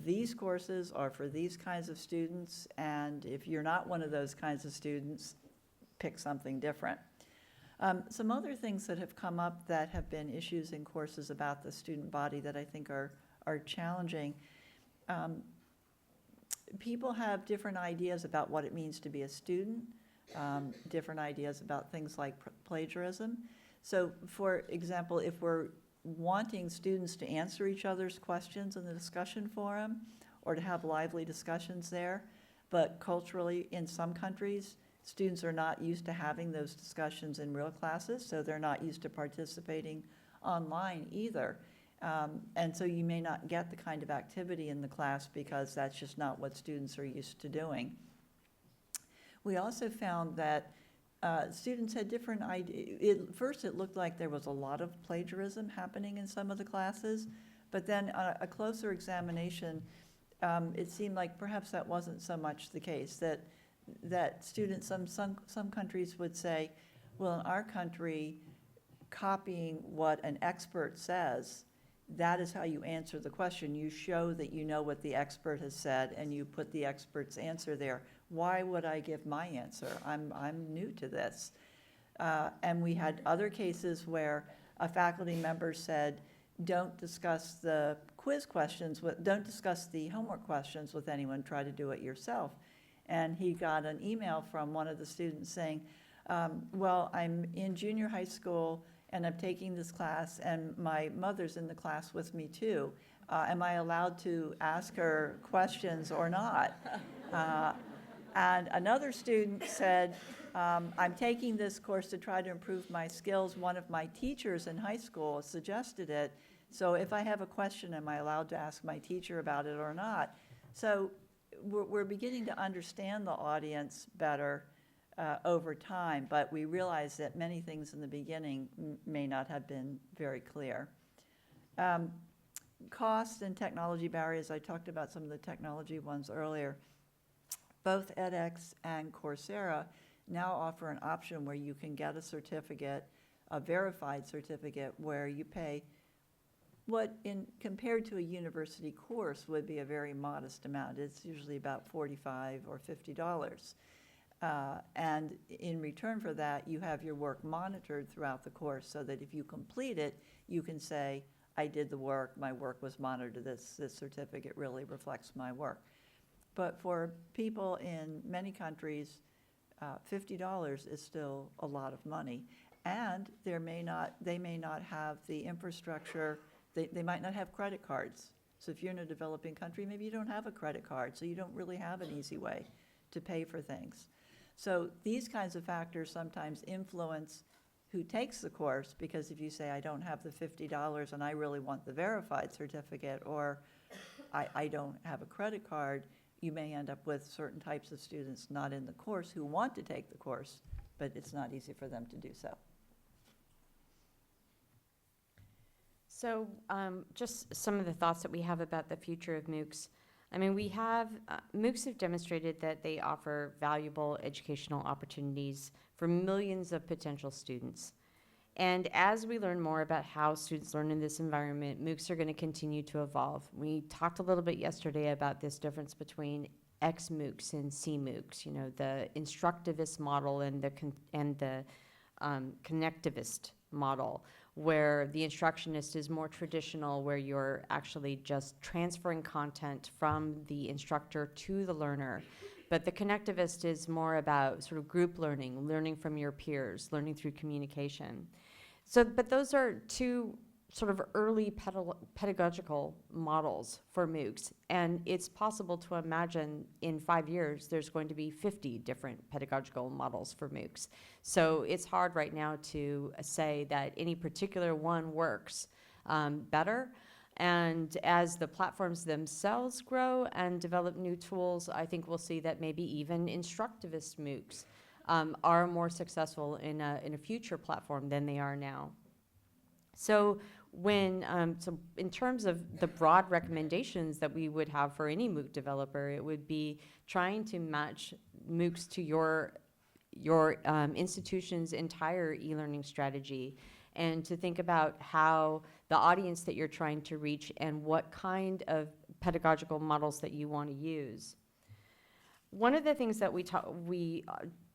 these courses are for these kinds of students, and if you're not one of those kinds of students, pick something different? Some other things that have come up that have been issues in courses about the student body that I think are challenging. People have different ideas about what it means to be a student, different ideas about things like plagiarism. So for example, if we're wanting students to answer each other's questions in the discussion forum or to have lively discussions there, but culturally in some countries, students are not used to having those discussions in real classes, so they're not used to participating online either. And so you may not get the kind of activity in the class because that's just not what students are used to doing. We also found that students had different ideas. First, it looked like there was a lot of plagiarism happening in some of the classes, but then on a closer examination, it seemed like perhaps that wasn't so much the case, that students, some countries would say, well, in our country, copying what an expert says, that is how you answer the question. You show that you know what the expert has said and you put the expert's answer there. Why would I give my answer? I'm new to this. And we had other cases where a faculty member said, don't discuss the quiz questions, don't discuss the homework questions with anyone, try to do it yourself. And he got an email from one of the students saying, well, I'm in junior high school and I'm taking this class and my mother's in the class with me too. am I allowed to ask her questions or not? And another student said, I'm taking this course to try to improve my skills. One of my teachers in high school suggested it. So if I have a question, am I allowed to ask my teacher about it or not? So we're beginning to understand the audience better over time, but we realize that many things in the beginning may not have been very clear. Cost and technology barriers, I talked about some of the technology ones earlier. Both edX and Coursera now offer an option where you can get a certificate, a verified certificate, where you pay what, compared to a university course, would be a very modest amount. It's usually about $45 or $50. And in return for that, you have your work monitored throughout the course so that if you complete it, you can say, I did the work, my work was monitored, this certificate really reflects my work. But for people in many countries, $50 is still a lot of money. And they may not have the infrastructure, they might not have credit cards. So if you're in a developing country, maybe you don't have a credit card, so you don't really have an easy way to pay for things. So these kinds of factors sometimes influence who takes the course, because if you say, I don't have the $50 and I really want the verified certificate, or I don't have a credit card, you may end up with certain types of students not in the course who want to take the course, but it's not easy for them to do so. So just some of the thoughts that we have about the future of MOOCs. I mean, we have, MOOCs have demonstrated that they offer valuable educational opportunities for millions of potential students. And as we learn more about how students learn in this environment, MOOCs are going to continue to evolve. We talked a little bit yesterday about this difference between XMOOCs and CMOOCs, you know, the instructivist model and the connectivist model, where the instructionist is more traditional, where you're actually just transferring content from the instructor to the learner. But the connectivist is more about sort of group learning, learning from your peers, learning through communication. So, but those are two sort of early pedagogical models for MOOCs. And it's possible to imagine in 5 years, there's going to be 50 different pedagogical models for MOOCs. So it's hard right now to say that any particular one works better. And as the platforms themselves grow and develop new tools, I think we'll see that maybe even instructivist MOOCs are more successful in a future platform than they are now. So when, so in terms of the broad recommendations that we would have for any MOOC developer, it would be trying to match MOOCs to your institution's entire e-learning strategy, and to think about how the audience that you're trying to reach and what kind of pedagogical models that you want to use. One of the things that we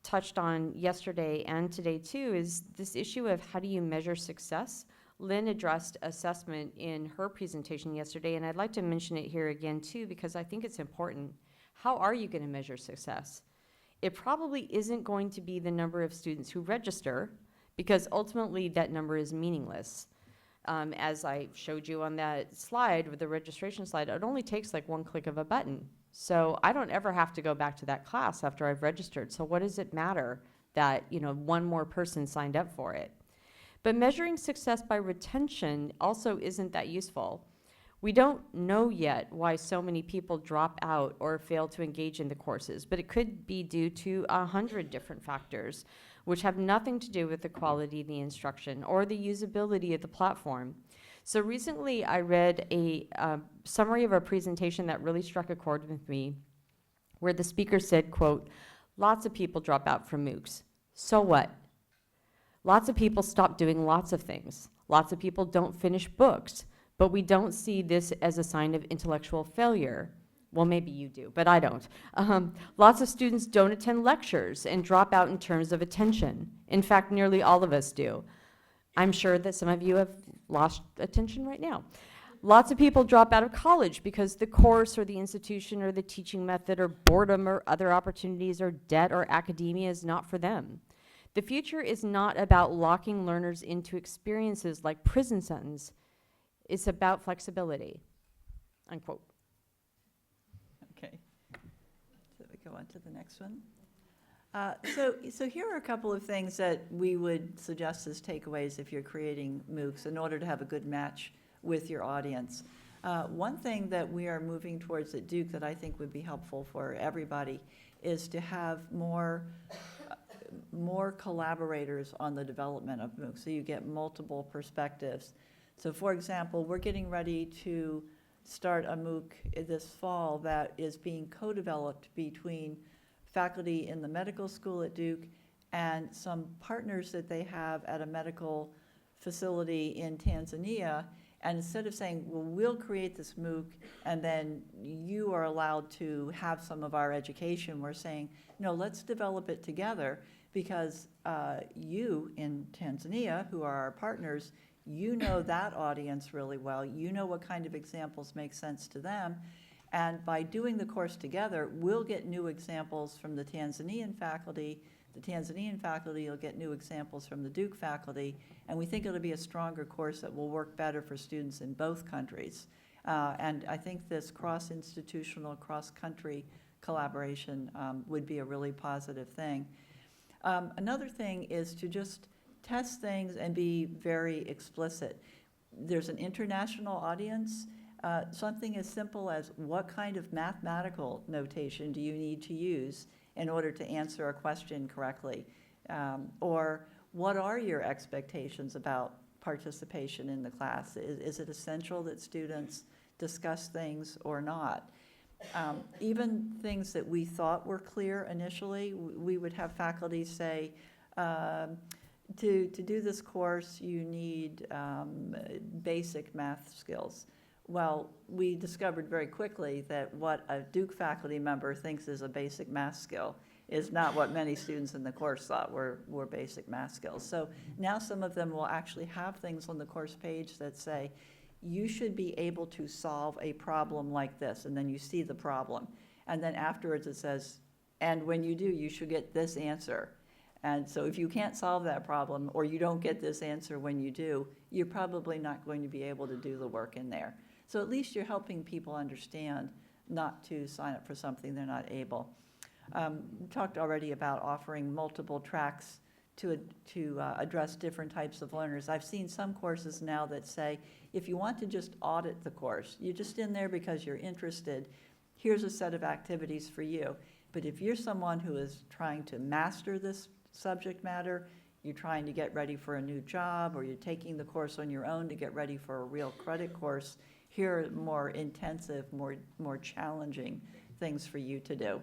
touched on yesterday and today too is this issue of how do you measure success. Lynn addressed assessment in her presentation yesterday, and I'd like to mention it here again too, because I think it's important. How are you going to measure success? It probably isn't going to be the number of students who register, because ultimately that number is meaningless. As I showed you on that slide, with the registration slide, it only takes like one click of a button. So I don't ever have to go back to that class after I've registered. So what does it matter that, you know, one more person signed up for it? But measuring success by retention also isn't that useful. We don't know yet why so many people drop out or fail to engage in the courses, but it could be due to 100 different factors, which have nothing to do with the quality of the instruction or the usability of the platform. So recently I read a summary of a presentation that really struck a chord with me, where the speaker said, quote, "Lots of people drop out from MOOCs. So what? Lots of people stop doing lots of things. Lots of people don't finish books, but we don't see this as a sign of intellectual failure." Well, maybe you do, but I don't. Lots of students don't attend lectures and drop out in terms of attention. In fact, nearly all of us do. I'm sure that some of you have lost attention right now. Lots of people drop out of college because the course or the institution or the teaching method or boredom or other opportunities or debt or academia is not for them. The future is not about locking learners into experiences like prison sentence. It's about flexibility. unquote. Okay. So we go on to the next one. So here are a couple of things that we would suggest as takeaways if you're creating MOOCs in order to have a good match with your audience. One thing that we are moving towards at Duke that I think would be helpful for everybody is to have more collaborators on the development of MOOCs, so you get multiple perspectives. So for example, we're getting ready to start a MOOC this fall that is being co-developed between faculty in the medical school at Duke and some partners that they have at a medical facility in Tanzania. And instead of saying, well, we'll create this MOOC and then you are allowed to have some of our education, we're saying, no, let's develop it together because you in Tanzania, who are our partners, you know that audience really well. You know what kind of examples make sense to them. And by doing the course together, we'll get new examples from the Tanzanian faculty. The Tanzanian faculty will get new examples from the Duke faculty. And we think it'll be a stronger course that will work better for students in both countries. And I think this cross-institutional, cross-country collaboration would be a really positive thing. Another thing is to just test things and be very explicit. There's an international audience. Something as simple as what kind of mathematical notation do you need to use in order to answer a question correctly? Or what are your expectations about participation in the class? Is it essential that students discuss things or not? Even things that we thought were clear initially, we would have faculty say, to do this course, you need basic math skills. Well, we discovered very quickly that what a Duke faculty member thinks is a basic math skill is not what many students in the course thought were basic math skills. So now some of them will actually have things on the course page that say, you should be able to solve a problem like this, and then you see the problem. And then afterwards it says, and when you do, you should get this answer. And so if you can't solve that problem, or you don't get this answer when you do, you're probably not going to be able to do the work in there. So at least you're helping people understand not to sign up for something they're not able. We talked already about offering multiple tracks to address different types of learners. I've seen some courses now that say, if you want to just audit the course, you're just in there because you're interested, here's a set of activities for you. But if you're someone who is trying to master this subject matter, you're trying to get ready for a new job, or you're taking the course on your own to get ready for a real credit course, here are more intensive, more challenging things for you to do.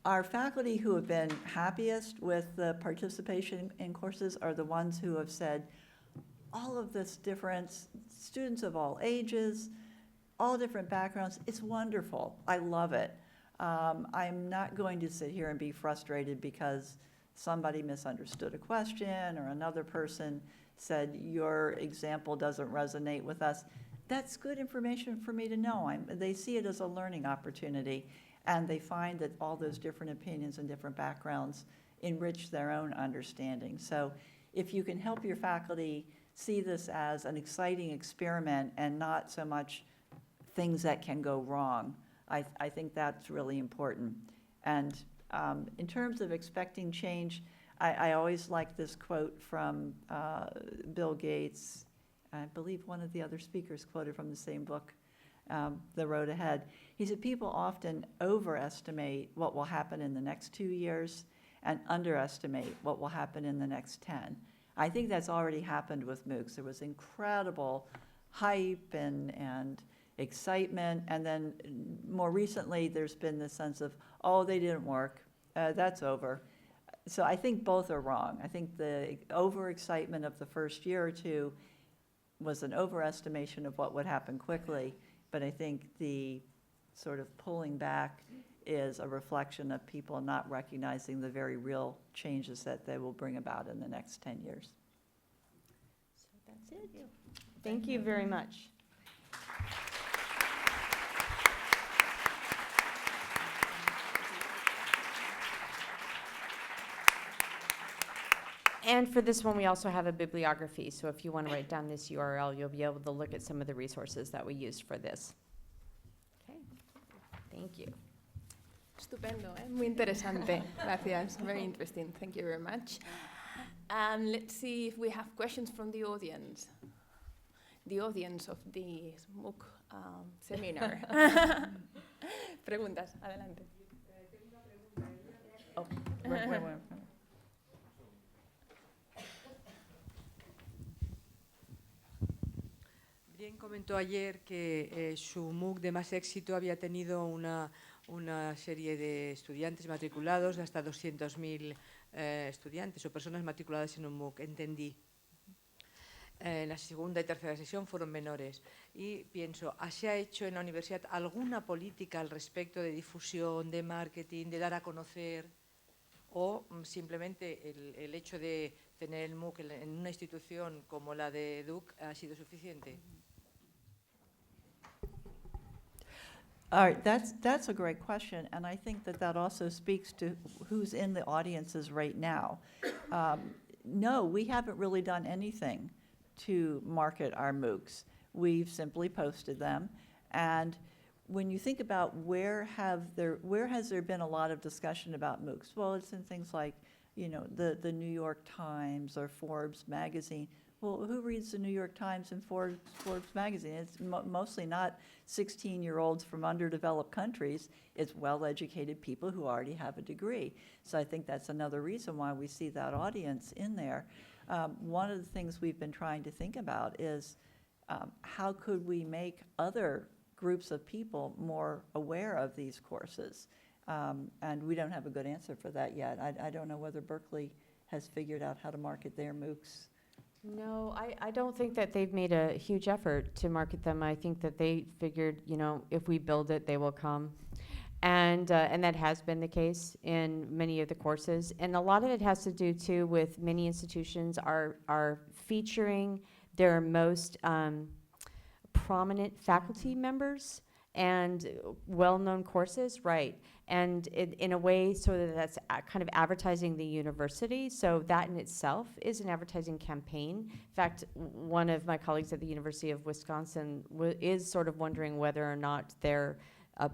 Our faculty who have been happiest with the participation in courses are the ones who have said, all of this difference, students of all ages, all different backgrounds, it's wonderful. I love it. I'm not going to sit here and be frustrated because somebody misunderstood a question or another person said your example doesn't resonate with us. That's good information for me to know. They see it as a learning opportunity, and they find that all those different opinions and different backgrounds enrich their own understanding. So if you can help your faculty see this as an exciting experiment and not so much things that can go wrong, I think that's really important. And in terms of expecting change, I always like this quote from Bill Gates. I believe one of the other speakers quoted from the same book, The Road Ahead. He said, people often overestimate what will happen in the next 2 years and underestimate what will happen in the next 10. I think that's already happened with MOOCs. There was incredible hype and excitement, and then more recently there's been this sense of, oh, they didn't work, that's over. So I think both are wrong. I think the overexcitement of the first year or two was an overestimation of what would happen quickly, but I think the sort of pulling back is a reflection of people not recognizing the very real changes that they will bring about in the next 10 years. So that's it. Thank you very much. And for this one, we also have a bibliography. So if you want to write down this URL, you'll be able to look at some of the resources that we used for this. Okay, thank you. Estupendo, muy interesante. Gracias. Very interesting. Thank you very much. Let's see if we have questions from the audience. The audience of the MOOC seminar. Preguntas, adelante. Oh, wait. Bien comentó ayer que su MOOC de más éxito había tenido una serie de estudiantes matriculados de hasta 200.000 estudiantes o personas matriculadas en un MOOC, entendí. En la segunda y tercera sesión fueron menores. Y pienso, ¿se ha hecho en la universidad alguna política al respecto de difusión, de marketing, de dar a conocer? ¿O simplemente el hecho de tener el MOOC en una institución como la de Duke ha sido suficiente? All right, that's a great question, and I think that also speaks to who's in the audiences right now. No, we haven't really done anything to market our MOOCs. We've simply posted them, and when you think about where has there been a lot of discussion about MOOCs? Well, it's in things like, you know, the New York Times or Forbes magazine. Well, who reads the New York Times and Forbes magazine? It's mostly not 16-year-olds from underdeveloped countries. It's well-educated people who already have a degree. So I think that's another reason why we see that audience in there. One of the things we've been trying to think about is how could we make other groups of people more aware of these courses? And we don't have a good answer for that yet. I don't know whether Berkeley has figured out how to market their MOOCs. No, I don't think that they've made a huge effort to market them. I think that they figured, you know, if we build it, they will come. And that has been the case in many of the courses. And a lot of it has to do, too, with many institutions are featuring their most prominent faculty members and well-known courses, right? And in a way, sort of that's kind of advertising the university. So that in itself is an advertising campaign. In fact, one of my colleagues at the University of Wisconsin is sort of wondering whether or not their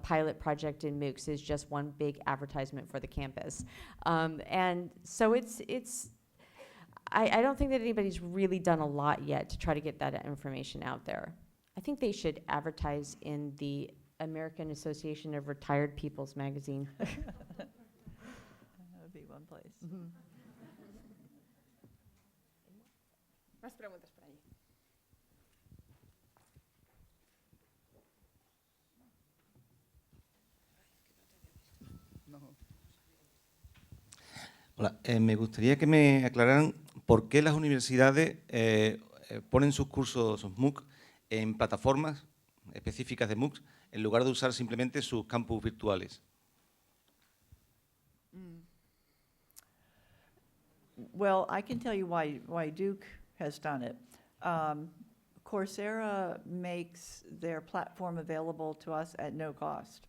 pilot project in MOOCs is just one big advertisement for the campus. And so I don't think that anybody's really done a lot yet to try to get that information out there. I think they should advertise in the American Association of Retired People's magazine. That would be one place. Más preguntas por allí. Hola, me gustaría que me aclararan por qué las universidades ponen sus cursos, sus MOOC, en plataformas específicas de MOOCs, en lugar de usar simplemente sus campus virtuales. Well, I can tell you why Duke has done it. Coursera makes their platform available to us at no cost,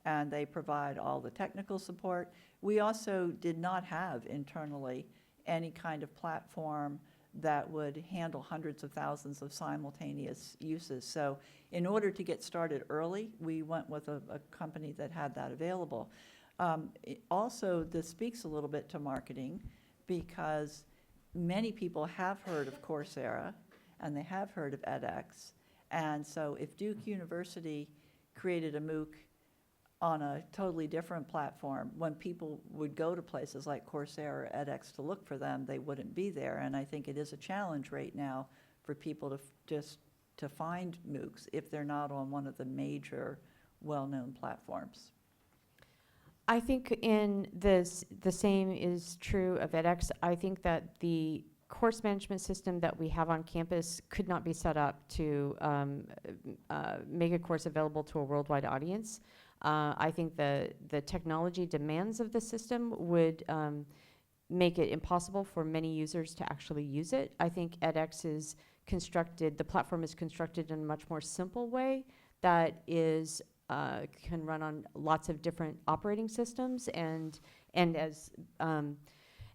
and they provide all the technical support. We also did not have internally any kind of platform that would handle hundreds of thousands of simultaneous uses. So in order to get started early, we went with a company that had that available. Also, this speaks a little bit to marketing, because many people have heard of Coursera and they have heard of edX. And so if Duke University created a MOOC on a totally different platform, when people would go to places like Coursera or edX to look for them, they wouldn't be there. And I think it is a challenge right now for people to find MOOCs if they're not on one of the major well-known platforms. I think the same is true of edX. I think that the course management system that we have on campus could not be set up to make a course available to a worldwide audience. I think the technology demands of the system would make it impossible for many users to actually use it. I think edX is constructed, the platform is constructed in a much more simple way that is can run on lots of different operating systems, and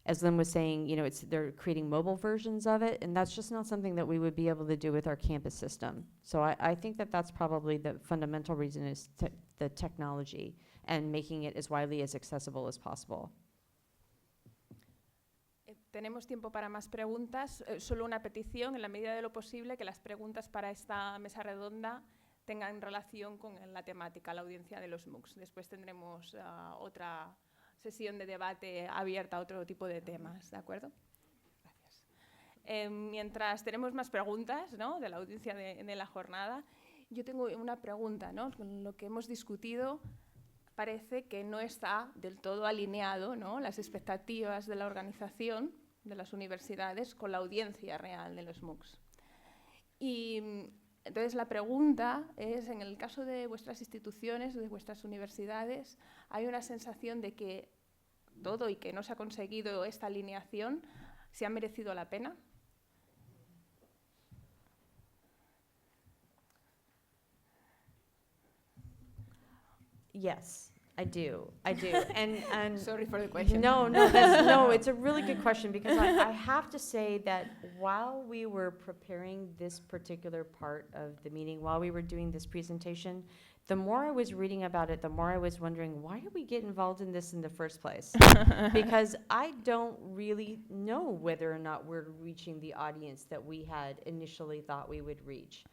as Lynn was saying, you know, they're creating mobile versions of it, and that's just not something that we would be able to do with our campus system. So I think that that's probably the fundamental reason is the technology and making it as widely as accessible as possible. Tenemos tiempo para más preguntas. Solo una petición, en la medida de lo posible, que las preguntas para esta mesa redonda tengan relación con la temática, la audiencia de los MOOCs. Después tendremos otra sesión de debate abierta a otro tipo de temas, ¿de acuerdo? Gracias. Mientras tenemos más preguntas, ¿no?, de la audiencia de la jornada, yo tengo una pregunta, ¿no? Con lo que hemos discutido parece que no está del todo alineado, ¿no?, las expectativas de la organización de las universidades con la audiencia real de los MOOCs. Y entonces la pregunta es, en el caso de vuestras instituciones, de vuestras universidades, ¿hay una sensación de que todo y que no se ha conseguido esta alineación se ha merecido la pena? Yes, I do. And Sorry for the question. No, it's a really good question, because I have to say that while we were preparing this particular part of the meeting, while we were doing this presentation, the more I was reading about it, the more I was wondering, why did we get involved in this in the first place? Because I don't really know whether or not we're reaching the audience that we had initially thought we would reach.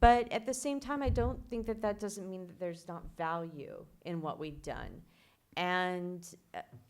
But at the same time, I don't think that that doesn't mean that there's not value in what we've done. And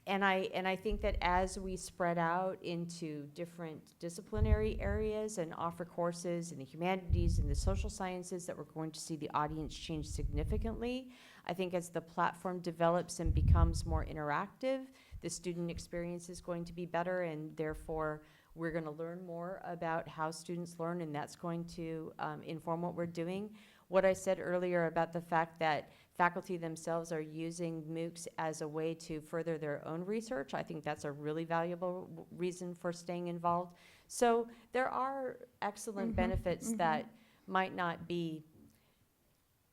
I think that as we spread out into different disciplinary areas and offer courses in the humanities and the social sciences, that we're going to see the audience change significantly. I think as the platform develops and becomes more interactive, the student experience is going to be better, and therefore we're going to learn more about how students learn, and that's going to inform what we're doing. What I said earlier about the fact that faculty themselves are using MOOCs as a way to further their own research, I think that's a really valuable reason for staying involved. So there are excellent benefits that might not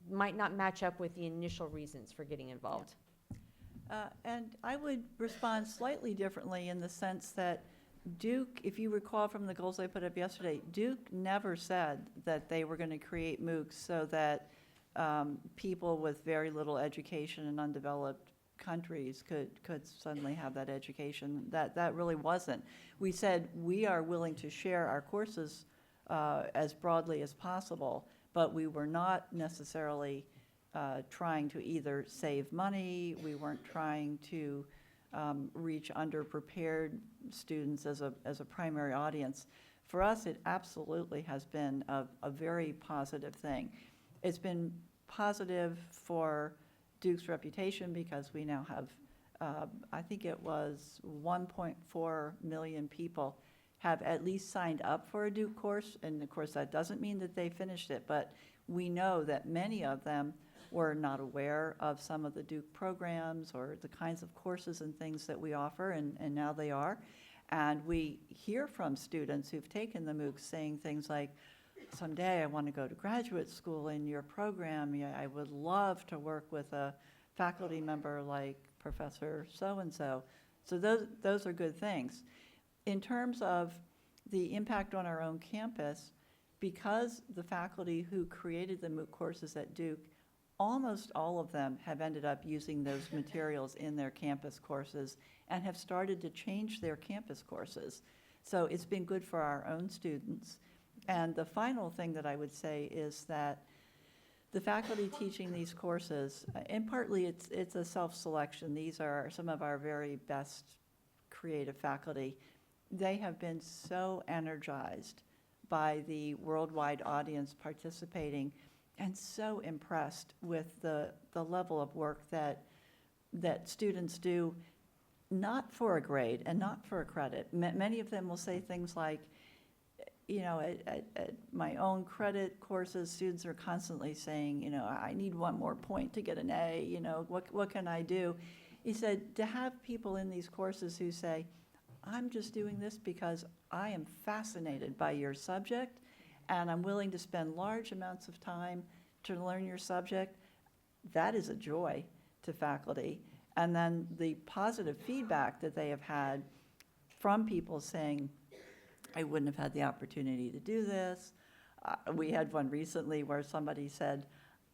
match up with the initial reasons for getting involved. And I would respond slightly differently in the sense that Duke, if you recall from the goals I put up yesterday, Duke never said that they were going to create MOOCs so that people with very little education in undeveloped countries could suddenly have that education. That really wasn't. We said we are willing to share our courses as broadly as possible, but we were not necessarily trying to either save money. We weren't trying to reach underprepared students as a primary audience. For us, it absolutely has been a very positive thing. It's been positive for Duke's reputation because we now have, I think it was 1.4 million people have at least signed up for a Duke course. And of course, that doesn't mean that they finished it, but we know that many of them were not aware of some of the Duke programs or the kinds of courses and things that we offer, and now they are. And we hear from students who've taken the MOOCs saying things like, someday I want to go to graduate school in your program. Yeah, I would love to work with a faculty member like Professor so-and-so. So those are good things. In terms of the impact on our own campus, because the faculty who created the MOOC courses at Duke, almost all of them have ended up using those materials in their campus courses and have started to change their campus courses. So it's been good for our own students. And the final thing that I would say is that the faculty teaching these courses, and partly it's a self-selection. These are some of our very best creative faculty. They have been so energized by the worldwide audience participating and so impressed with the level of work that students do, not for a grade and not for a credit. Many of them will say things like, you know, at my own credit courses, students are constantly saying, you know, I need one more point to get an A, you know, what can I do? He said, to have people in these courses who say, I'm just doing this because I am fascinated by your subject and I'm willing to spend large amounts of time to learn your subject, that is a joy to faculty. and then the positive feedback that they have had from people saying, I wouldn't have had the opportunity to do this. We had one recently where somebody said,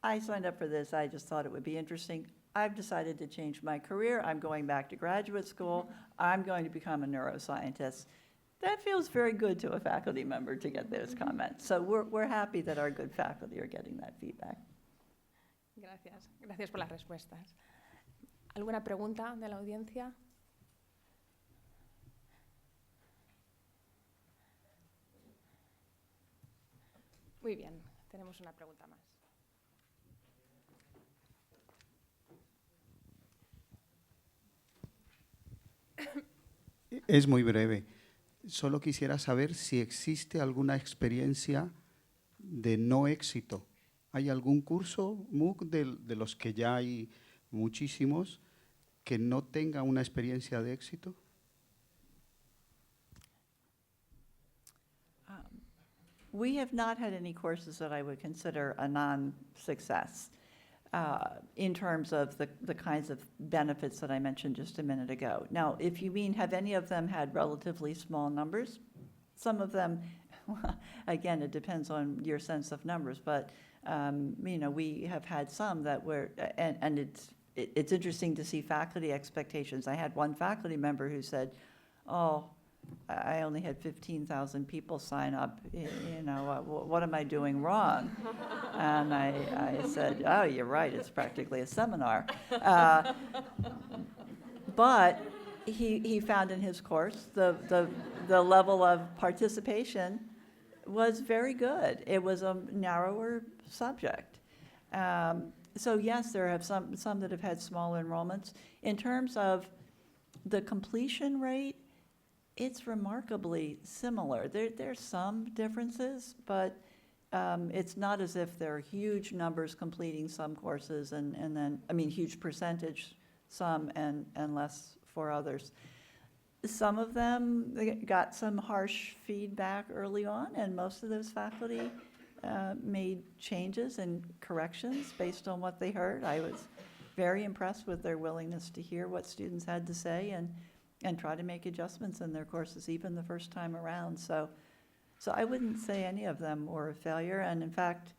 I signed up for this, I just thought it would be interesting. I've decided to change my career. I'm going back to graduate school. I'm going to become a neuroscientist. That feels very good to a faculty member to get those comments. So we're happy that our good faculty are getting that feedback. Gracias. Gracias por las respuestas. ¿Alguna pregunta de la audiencia? Muy bien, tenemos una pregunta más. Es muy breve. Solo quisiera saber si existe alguna experiencia de no éxito. ¿Hay algún curso MOOC de los que ya hay muchísimos que no tenga una experiencia de éxito? We have not had any courses that I would consider a non-success in terms of the kinds of benefits that I mentioned just a minute ago. Now, if you mean, have any of them had relatively small numbers? Some of them, again, it depends on your sense of numbers, but you know, we have had some that were, and it's interesting to see faculty expectations. I had one faculty member who said, oh, I only had 15,000 people sign up, you know, what am I doing wrong? And I said, oh, you're right, it's practically a seminar. But he found in his course the level of participation was very good. It was a narrower subject. So yes, there have some that have had small enrollments. In terms of the completion rate, it's remarkably similar. There's some differences, but it's not as if there are huge numbers completing some courses and then, I mean, huge percentage some and less for others. Some of them got some harsh feedback early on, and most of those faculty made changes and corrections based on what they heard. I was very impressed with their willingness to hear what students had to say and try to make adjustments in their courses even the first time around. So I wouldn't say any of them were a failure. And in fact,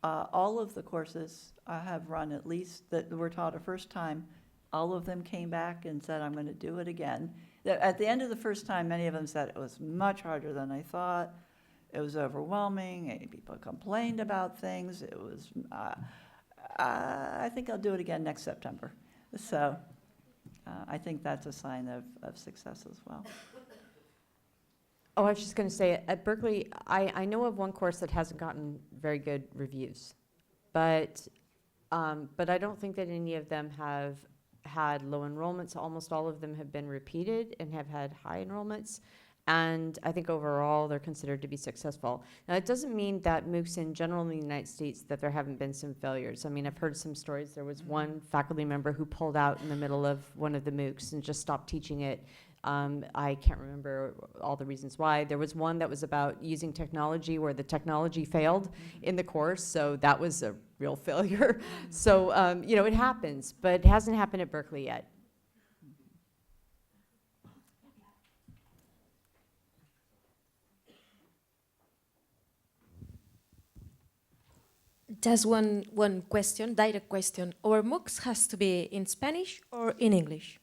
all of the courses I have run, at least that were taught a first time, all of them came back and said, I'm going to do it again. At the end of the first time, many of them said it was much harder than I thought. It was overwhelming. People complained about things. It was, I think I'll do it again next September. So I think that's a sign of success as well. Oh, I was just going to say, at Berkeley, I know of one course that hasn't gotten very good reviews, but I don't think that any of them have had low enrollments. Almost all of them have been repeated and have had high enrollments. And I think overall they're considered to be successful. Now, it doesn't mean that MOOCs in general in the United States that there haven't been some failures. I mean, I've heard some stories. There was one faculty member who pulled out in the middle of one of the MOOCs and just stopped teaching it. I can't remember all the reasons why. There was one that was about using technology where the technology failed in the course, so that was a real failure. So, you know, it happens, but it hasn't happened at Berkeley yet. Just one question, direct question. Our MOOCs has to be in Spanish or in English?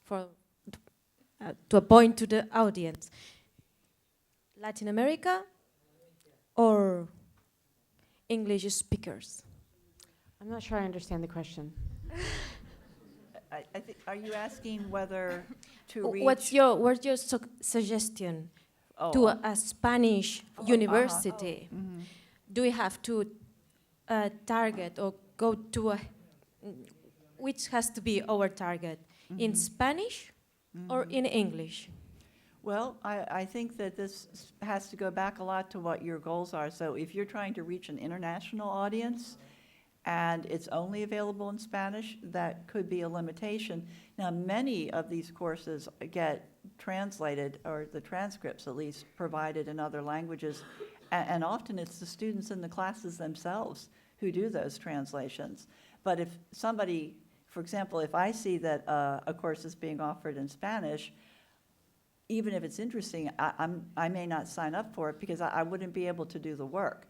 For to a point to the audience. Latin America or English speakers? I'm not sure I understand the question. I think, are you asking whether to reach? What's your suggestion to a Spanish university? Do we have to target or go to a, which has to be our target, in Spanish or in English? Well, I think that this has to go back a lot to what your goals are. So if you're trying to reach an international audience and it's only available in Spanish, that could be a limitation. Now, many of these courses get translated, or the transcripts at least, provided in other languages. And often it's the students in the classes themselves who do those translations. But if somebody for example, if I see that a course is being offered in Spanish, even if it's interesting, I may not sign up for it because I wouldn't be able to do the work.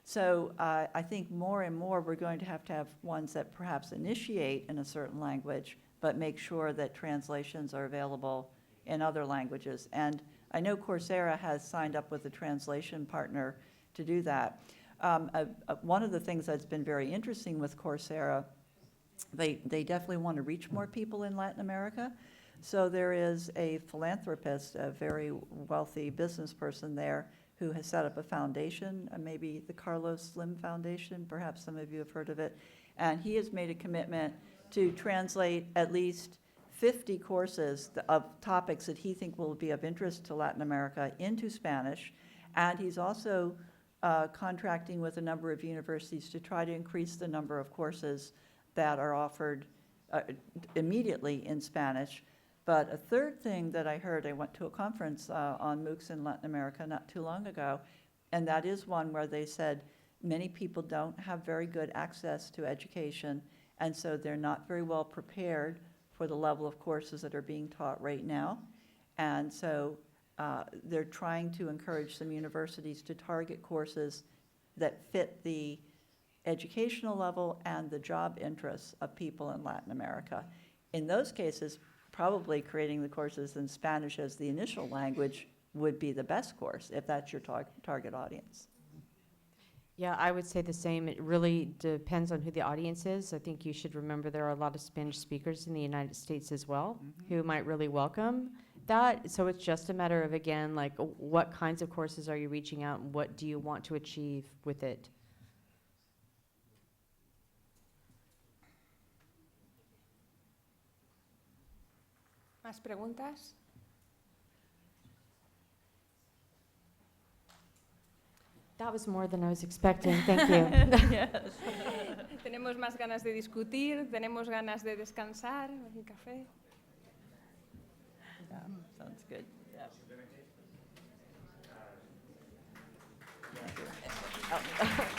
So I think more and more we're going to have ones that perhaps initiate in a certain language, but make sure that translations are available in other languages. And I know Coursera has signed up with a translation partner to do that. One of the things that's been very interesting with Coursera, they definitely want to reach more people in Latin America. So there is a philanthropist, a very wealthy business person there, who has set up a foundation, maybe the Carlos Slim Foundation, perhaps some of you have heard of it, and he has made a commitment to translate at least 50 courses of topics that he thinks will be of interest to Latin America into Spanish, and he's also contracting with a number of universities to try to increase the number of courses that are offered immediately in Spanish. But a third thing that I heard, I went to a conference on MOOCs in Latin America not too long ago, and that is one where they said many people don't have very good access to education, and so they're not very well prepared for the level of courses that are being taught right now. And so they're trying to encourage some universities to target courses that fit the educational level and the job interests of people in Latin America. In those cases, probably creating the courses in Spanish as the initial language would be the best course if that's your target audience. Yeah, I would say the same. It really depends on who the audience is. I think you should remember there are a lot of Spanish speakers in the United States as well who might really welcome that. So it's just a matter of, again, like what kinds of courses are you reaching out and what do you want to achieve with it? ¿Más preguntas? That was more than I was expecting. Thank you. Yes. Tenemos más ganas de discutir, tenemos ganas de descansar, un café. Yeah, sounds good. Yeah.